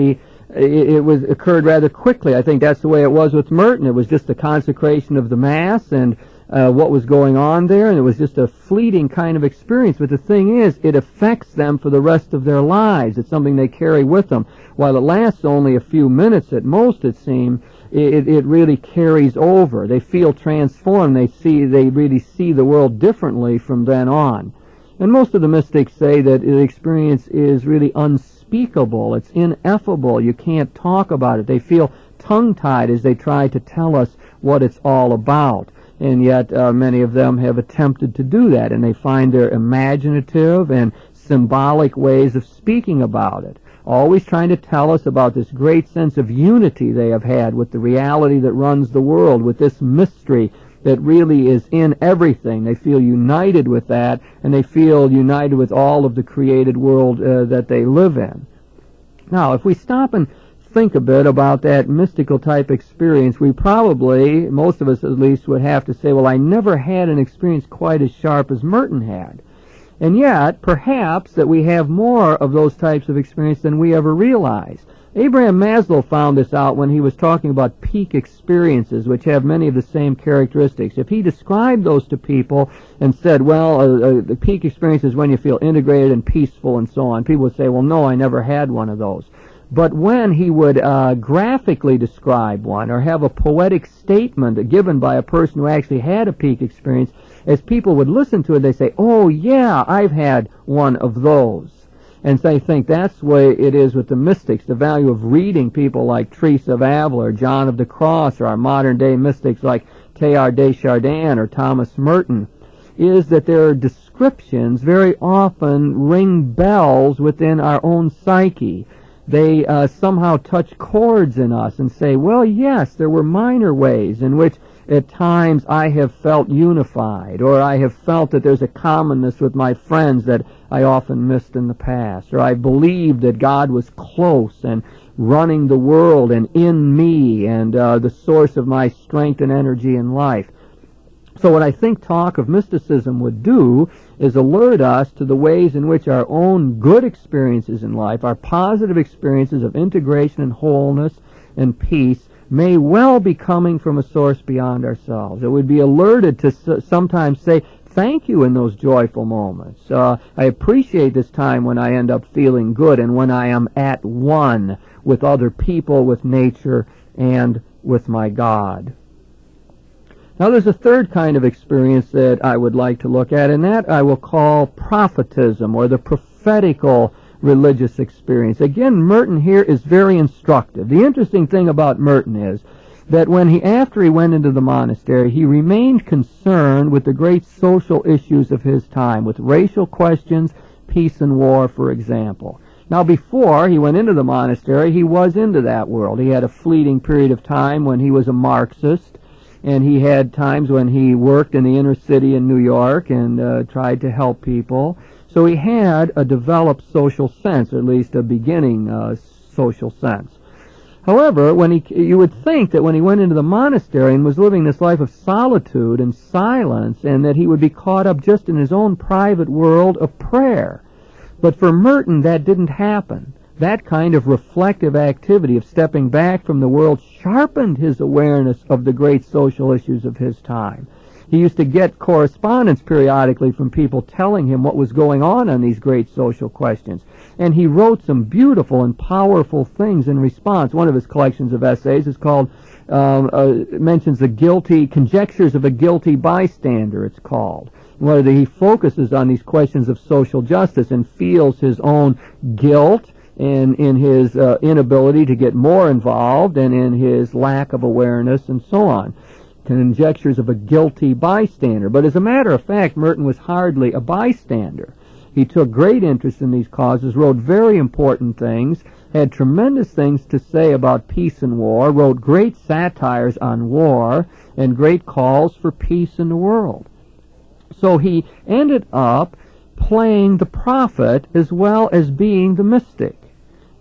it occurred rather quickly. I think that's the way it was with Merton. It was just the consecration of the Mass and what was going on there, and it was just a fleeting kind of experience. But the thing is, it affects them for the rest of their lives. It's something they carry with them. While it lasts only a few minutes at most, it seems, it really carries over. They feel transformed. They really see the world differently from then on. And most of the mystics say that the experience is really unspeakable. It's ineffable. You can't talk about it. They feel tongue-tied as they try to tell us what it's all about. And yet many of them have attempted to do that, and they find their imaginative and symbolic ways of speaking about it, always trying to tell us about this great sense of unity they have had with the reality that runs the world, with this mystery that really is in everything. They feel united with that, and they feel united with all of the created world that they live in. Now, if we stop and think a bit about that mystical type experience, we probably, most of us at least, would have to say, well, I never had an experience quite as sharp as Merton had. And yet, perhaps that we have more of those types of experience than we ever realized. Abraham Maslow found this out when he was talking about peak experiences, which have many of the same characteristics. If he described those to people and said, well, the peak experience is when you feel integrated and peaceful and so on, people would say, well, no, I never had one of those. But when he would graphically describe one or have a poetic statement given by a person who actually had a peak experience, as people would listen to it, they say, oh, yeah, I've had one of those. And so I think that's the way it is with the mystics. The value of reading people like Teresa of Avila or John of the Cross or our modern-day mystics like Teilhard de Chardin or Thomas Merton is that their descriptions very often ring bells within our own psyche. They somehow touch chords in us and say, well, yes, there were minor ways in which at times I have felt unified, or I have felt that there's a commonness with my friends that I often missed in the past, or I believed that God was close and running the world and in me and the source of my strength and energy in life. So what I think talk of mysticism would do is alert us to the ways in which our own good experiences in life, our positive experiences of integration and wholeness and peace, may well be coming from a source beyond ourselves. It would be alerted to sometimes say, thank you in those joyful moments. I appreciate this time when I end up feeling good and when I am at one with other people, with nature, and with my God. Now there's a third kind of experience that I would like to look at, and that I will call prophetism, or the prophetical religious experience. Again, Merton here is very instructive. The interesting thing about Merton is that after he went into the monastery, he remained concerned with the great social issues of his time, with racial questions, peace and war, for example. Now, before he went into the monastery, he was into that world. He had a fleeting period of time when he was a Marxist, and he had times when he worked in the inner city in New York and tried to help people. So he had a developed social sense, or at least a beginning social sense. However, you would think that when he went into the monastery and was living this life of solitude and silence, and that he would be caught up just in his own private world of prayer. But for Merton, that didn't happen. That kind of reflective activity of stepping back from the world sharpened his awareness of the great social issues of his time. He used to get correspondence periodically from people telling him what was going on these great social questions. And he wrote some beautiful and powerful things in response. One of his collections of essays is called, mentions the conjectures of a guilty bystander, it's called, where he focuses on these questions of social justice and feels his own guilt and in his inability to get more involved and in his lack of awareness and so on. Conjectures of a guilty bystander. But as a matter of fact, Merton was hardly a bystander. He took great interest in these causes, wrote very important things, had tremendous things to say about peace and war, wrote great satires on war, and great calls for peace in the world. So he ended up playing the prophet as well as being the mystic.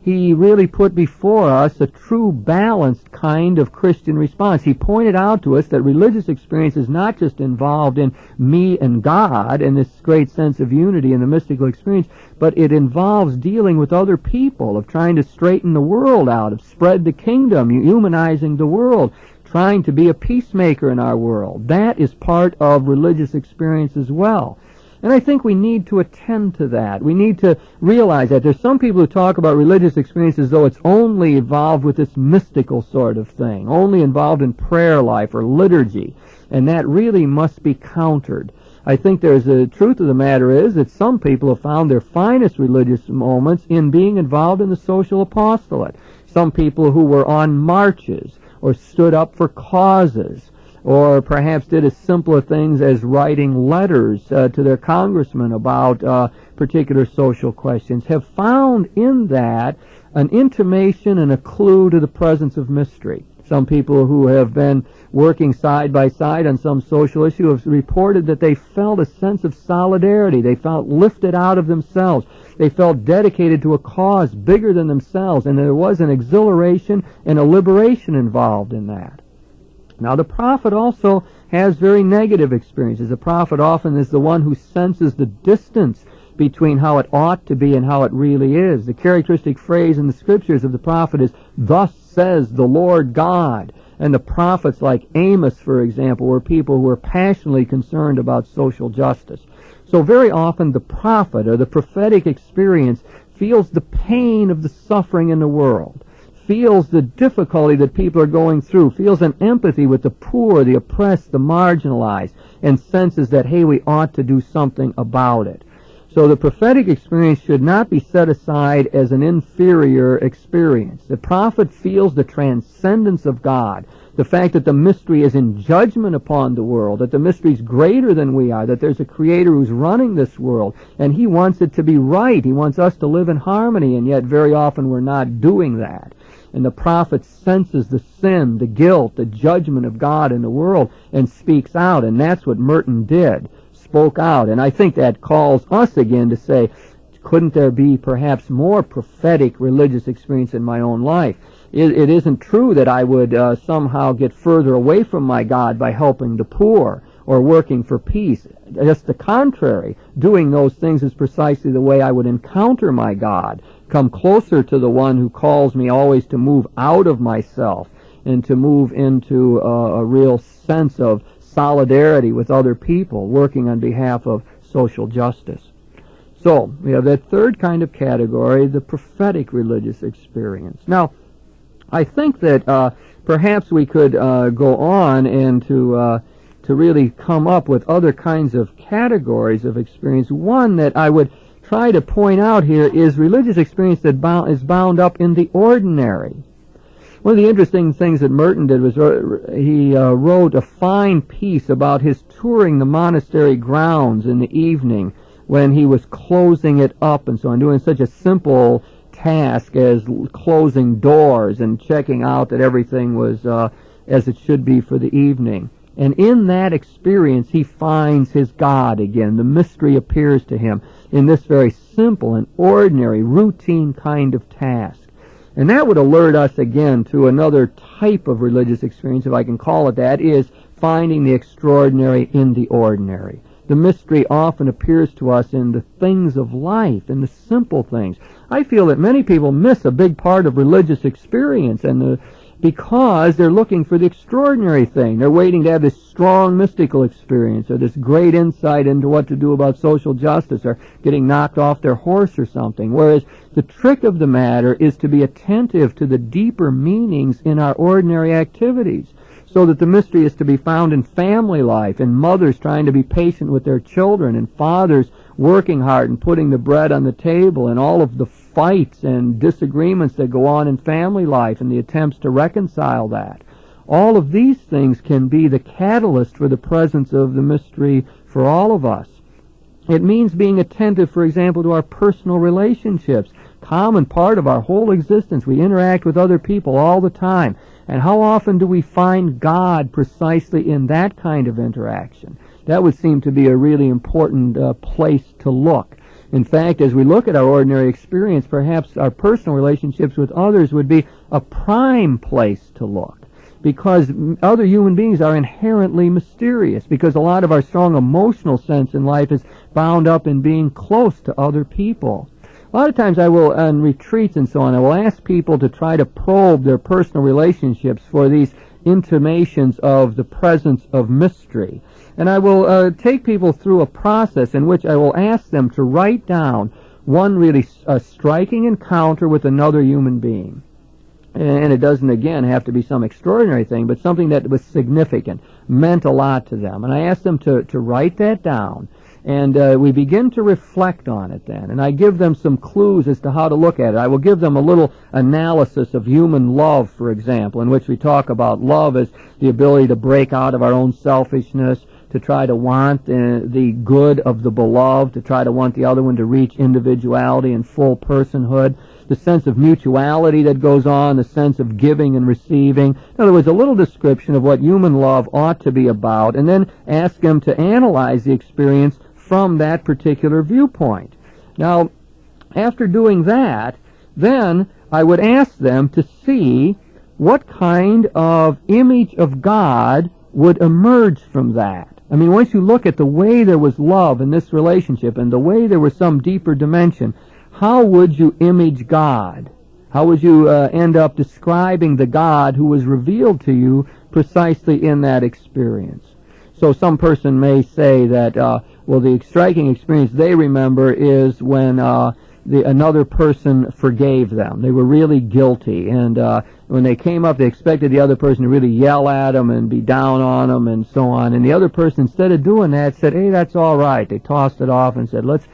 He really put before us a true balanced kind of Christian response. He pointed out to us that religious experience is not just involved in me and God and this great sense of unity in the mystical experience, but it involves dealing with other people, of trying to straighten the world out, of spread the kingdom, humanizing the world, trying to be a peacemaker in our world. That is part of religious experience as well. And I think we need to attend to that. We need to realize that there's some people who talk about religious experience as though it's only involved with this mystical sort of thing, only involved in prayer life or liturgy, and that really must be countered. I think the truth of the matter is that some people have found their finest religious moments in being involved in the social apostolate. Some people who were on marches or stood up for causes, or perhaps did as simple things as writing letters to their congressman about particular social questions, have found in that an intimation and a clue to the presence of mystery. Some people who have been working side by side on some social issue have reported that they felt a sense of solidarity. They felt lifted out of themselves. They felt dedicated to a cause bigger than themselves, and there was an exhilaration and a liberation involved in that. Now, the prophet also has very negative experiences. The prophet often is the one who senses the distance between how it ought to be and how it really is. The characteristic phrase in the scriptures of the prophet is, "Thus says the Lord God." And the prophets like Amos, for example, were people who were passionately concerned about social justice. So very often the prophet, or the prophetic experience, feels the pain of the suffering in the world, feels the difficulty that people are going through, feels an empathy with the poor, the oppressed, the marginalized, and senses that, hey, we ought to do something about it. So the prophetic experience should not be set aside as an inferior experience. The prophet feels the transcendence of God, the fact that the mystery is in judgment upon the world, that the mystery is greater than we are, that there's a creator who's running this world, and he wants it to be right. He wants us to live in harmony, and yet very often we're not doing that. And the prophet senses the sin, the guilt, the judgment of God in the world and speaks out. And that's what Merton did, spoke out. And I think that calls us again to say, couldn't there be perhaps more prophetic religious experience in my own life? It isn't true that I would somehow get further away from my God by helping the poor or working for peace. Just the contrary. Doing those things is precisely the way I would encounter my God, come closer to the one who calls me always to move out of myself and to move into a real sense of solidarity with other people, working on behalf of social justice. So we have that third kind of category, the prophetic religious experience. Now, I think that perhaps we could go on and to really come up with other kinds of categories of experience. One that I would try to point out here is religious experience that is bound up in the ordinary. One of the interesting things that Merton did was he wrote a fine piece about his touring the monastery grounds in the evening when he was closing it up and so on, doing such a simple task as closing doors and checking out that everything was as it should be for the evening. And in that experience, he finds his God again. The mystery appears to him in this very simple and ordinary, routine kind of task. And that would alert us again to another type of religious experience, if I can call it that, is finding the extraordinary in the ordinary. The mystery often appears to us in the things of life, in the simple things. I feel that many people miss a big part of religious experience because they're looking for the extraordinary thing. They're waiting to have this strong mystical experience or this great insight into what to do about social justice or getting knocked off their horse or something. Whereas the trick of the matter is to be attentive to the deeper meanings in our ordinary activities, so that the mystery is to be found in family life, and mothers trying to be patient with their children, and fathers working hard and putting the bread on the table, and all of the fights and disagreements that go on in family life and the attempts to reconcile that. All of these things can be the catalyst for the presence of the mystery for all of us. It means being attentive, for example, to our personal relationships, common part of our whole existence. We interact with other people all the time. And how often do we find God precisely in that kind of interaction? That would seem to be a really important place to look. In fact, as we look at our ordinary experience, perhaps our personal relationships with others would be a prime place to look, because other human beings are inherently mysterious, because a lot of our strong emotional sense in life is bound up in being close to other people. A lot of times I will, on retreats and so on, I will ask people to try to probe their personal relationships for these intimations of the presence of mystery. And I will take people through a process in which I will ask them to write down one really striking encounter with another human being. And it doesn't, again, have to be some extraordinary thing, but something that was significant, meant a lot to them. And I ask them to write that down. And we begin to reflect on it then. And I give them some clues as to how to look at it. I will give them a little analysis of human love, for example, in which we talk about love as the ability to break out of our own selfishness, to try to want the good of the beloved, to try to want the other one to reach individuality and full personhood, the sense of mutuality that goes on, the sense of giving and receiving. In other words, a little description of what human love ought to be about, and then ask them to analyze the experience from that particular viewpoint. Now, after doing that, then I would ask them to see what kind of image of God would emerge from that. I mean, once you look at the way there was love in this relationship and the way there was some deeper dimension, how would you image God? How would you end up describing the God who was revealed to you precisely in that experience? So some person may say that, well, the striking experience they remember is when another person forgave them. They were really guilty, and when they came up, they expected the other person to really yell at them and be down on them and so on. And the other person, instead of doing that, said, hey, that's all right. They tossed it off and said, let's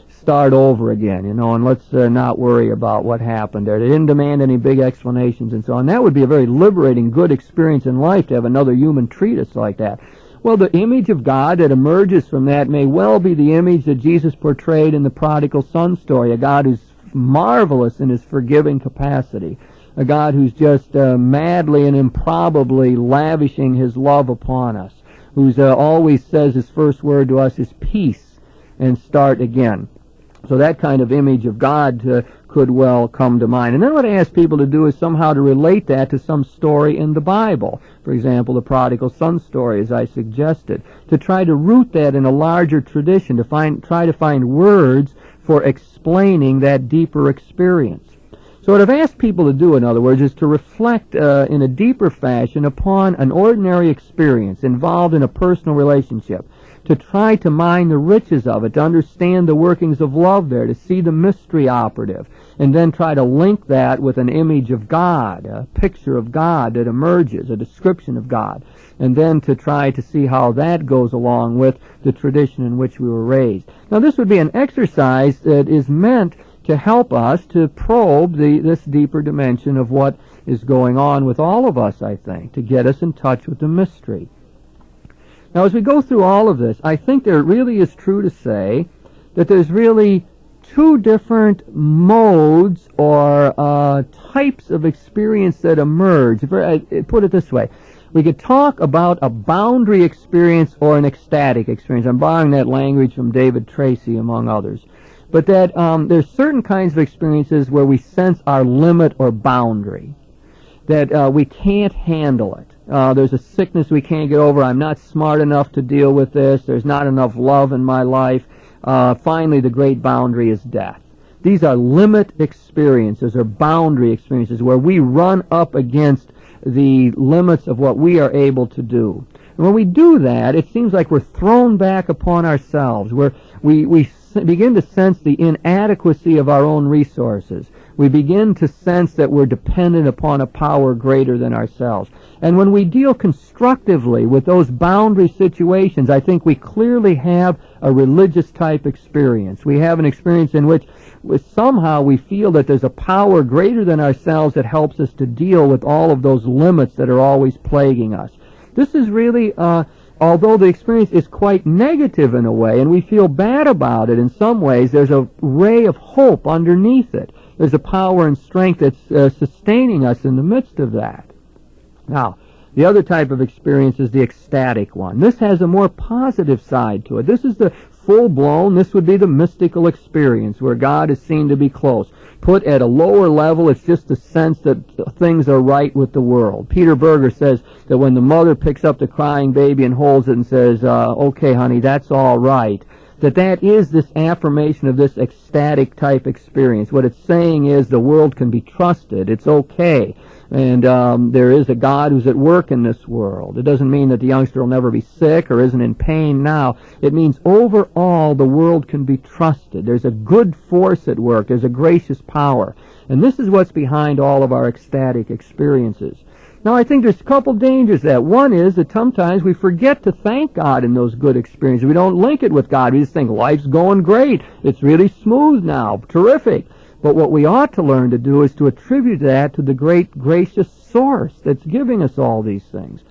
start over again, and let's not worry about what happened there. They didn't demand any big explanations and so on. That would be a very liberating, good experience in life to have another human treat us like that. Well, the image of God that emerges from that may well be the image that Jesus portrayed in the prodigal son story, a God who's marvelous in his forgiving capacity, a God who's just madly and improbably lavishing his love upon us, who's always says his first word to us is peace and start again. So that kind of image of God could well come to mind. And then what I ask people to do is somehow to relate that to some story in the Bible. For example, the prodigal son story, as I suggested. To try to root that in a larger tradition, to try to find words for explaining that deeper experience. So what I've asked people to do, in other words, is to reflect in a deeper fashion upon an ordinary experience involved in a personal relationship, to try to mine the riches of it, to understand the workings of love there, to see the mystery operative, and then try to link that with an image of God, a picture of God that emerges, a description of God, and then to try to see how that goes along with the tradition in which we were raised. Now this would be an exercise that is meant to help us to probe this deeper dimension of what is going on with all of us, I think, to get us in touch with the mystery. Now, as we go through all of this, I think there really is true to say that there's really two different modes or types of experience that emerge. Put it this way. We could talk about a boundary experience or an ecstatic experience. I'm borrowing that language from David Tracy, among others. But that there's certain kinds of experiences where we sense our limit or boundary, that we can't handle it. There's a sickness we can't get over. I'm not smart enough to deal with this. There's not enough love in my life. Finally, the great boundary is death. These are limit experiences or boundary experiences where we run up against the limits of what we are able to do. And when we do that, it seems like we're thrown back upon ourselves, where we begin to sense the inadequacy of our own resources. We begin to sense that we're dependent upon a power greater than ourselves. And when we deal constructively with those boundary situations, I think we clearly have a religious type experience. We have an experience in which somehow we feel that there's a power greater than ourselves that helps us to deal with all of those limits that are always plaguing us. This is really, although the experience is quite negative in a way, and we feel bad about it in some ways, there's a ray of hope underneath it. There's a power and strength that's sustaining us in the midst of that. Now, the other type of experience is the ecstatic one. This has a more positive side to it. This is the full-blown, this would be the mystical experience where God is seen to be close. Put at a lower level, it's just the sense that things are right with the world. Peter Berger says that when the mother picks up the crying baby and holds it and says, okay, honey, that's all right, that is this affirmation of this ecstatic type experience. What it's saying is the world can be trusted. It's okay. And there is a God who's at work in this world. It doesn't mean that the youngster will never be sick or isn't in pain now. It means overall the world can be trusted. There's a good force at work. There's a gracious power. And this is what's behind all of our ecstatic experiences. Now, I think there's a couple dangers to that. One is that sometimes we forget to thank God in those good experiences. We don't link it with God. We just think life's going great. It's really smooth now. Terrific. But what we ought to learn to do is to attribute that to the great gracious source that's giving us all these things.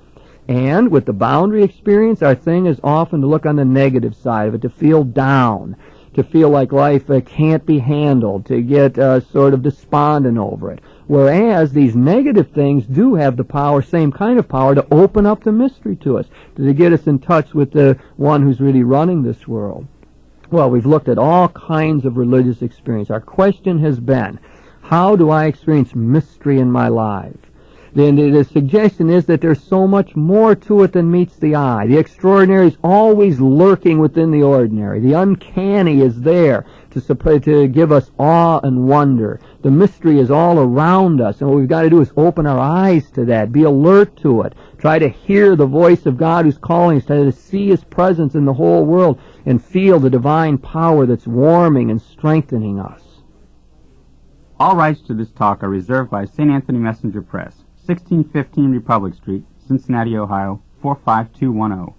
And with the boundary experience, our thing is often to look on the negative side of it, to feel down, to feel like life can't be handled, to get sort of despondent over it. Whereas these negative things do have the power, same kind of power, to open up the mystery to us, to get us in touch with the one who's really running this world. Well, we've looked at all kinds of religious experience. Our question has been, how do I experience mystery in my life? Then the suggestion is that there's so much more to it than meets the eye. The extraordinary is always lurking within the ordinary. The uncanny is there to give us awe and wonder. The mystery is all around us, and what we've got to do is open our eyes to that, be alert to it, try to hear the voice of God who's calling us, try to see His presence in the whole world, and feel the divine power that's warming and strengthening us. All rights to this talk are reserved by St. Anthony Messenger Press, 1615 Republic Street, Cincinnati, Ohio, 45210.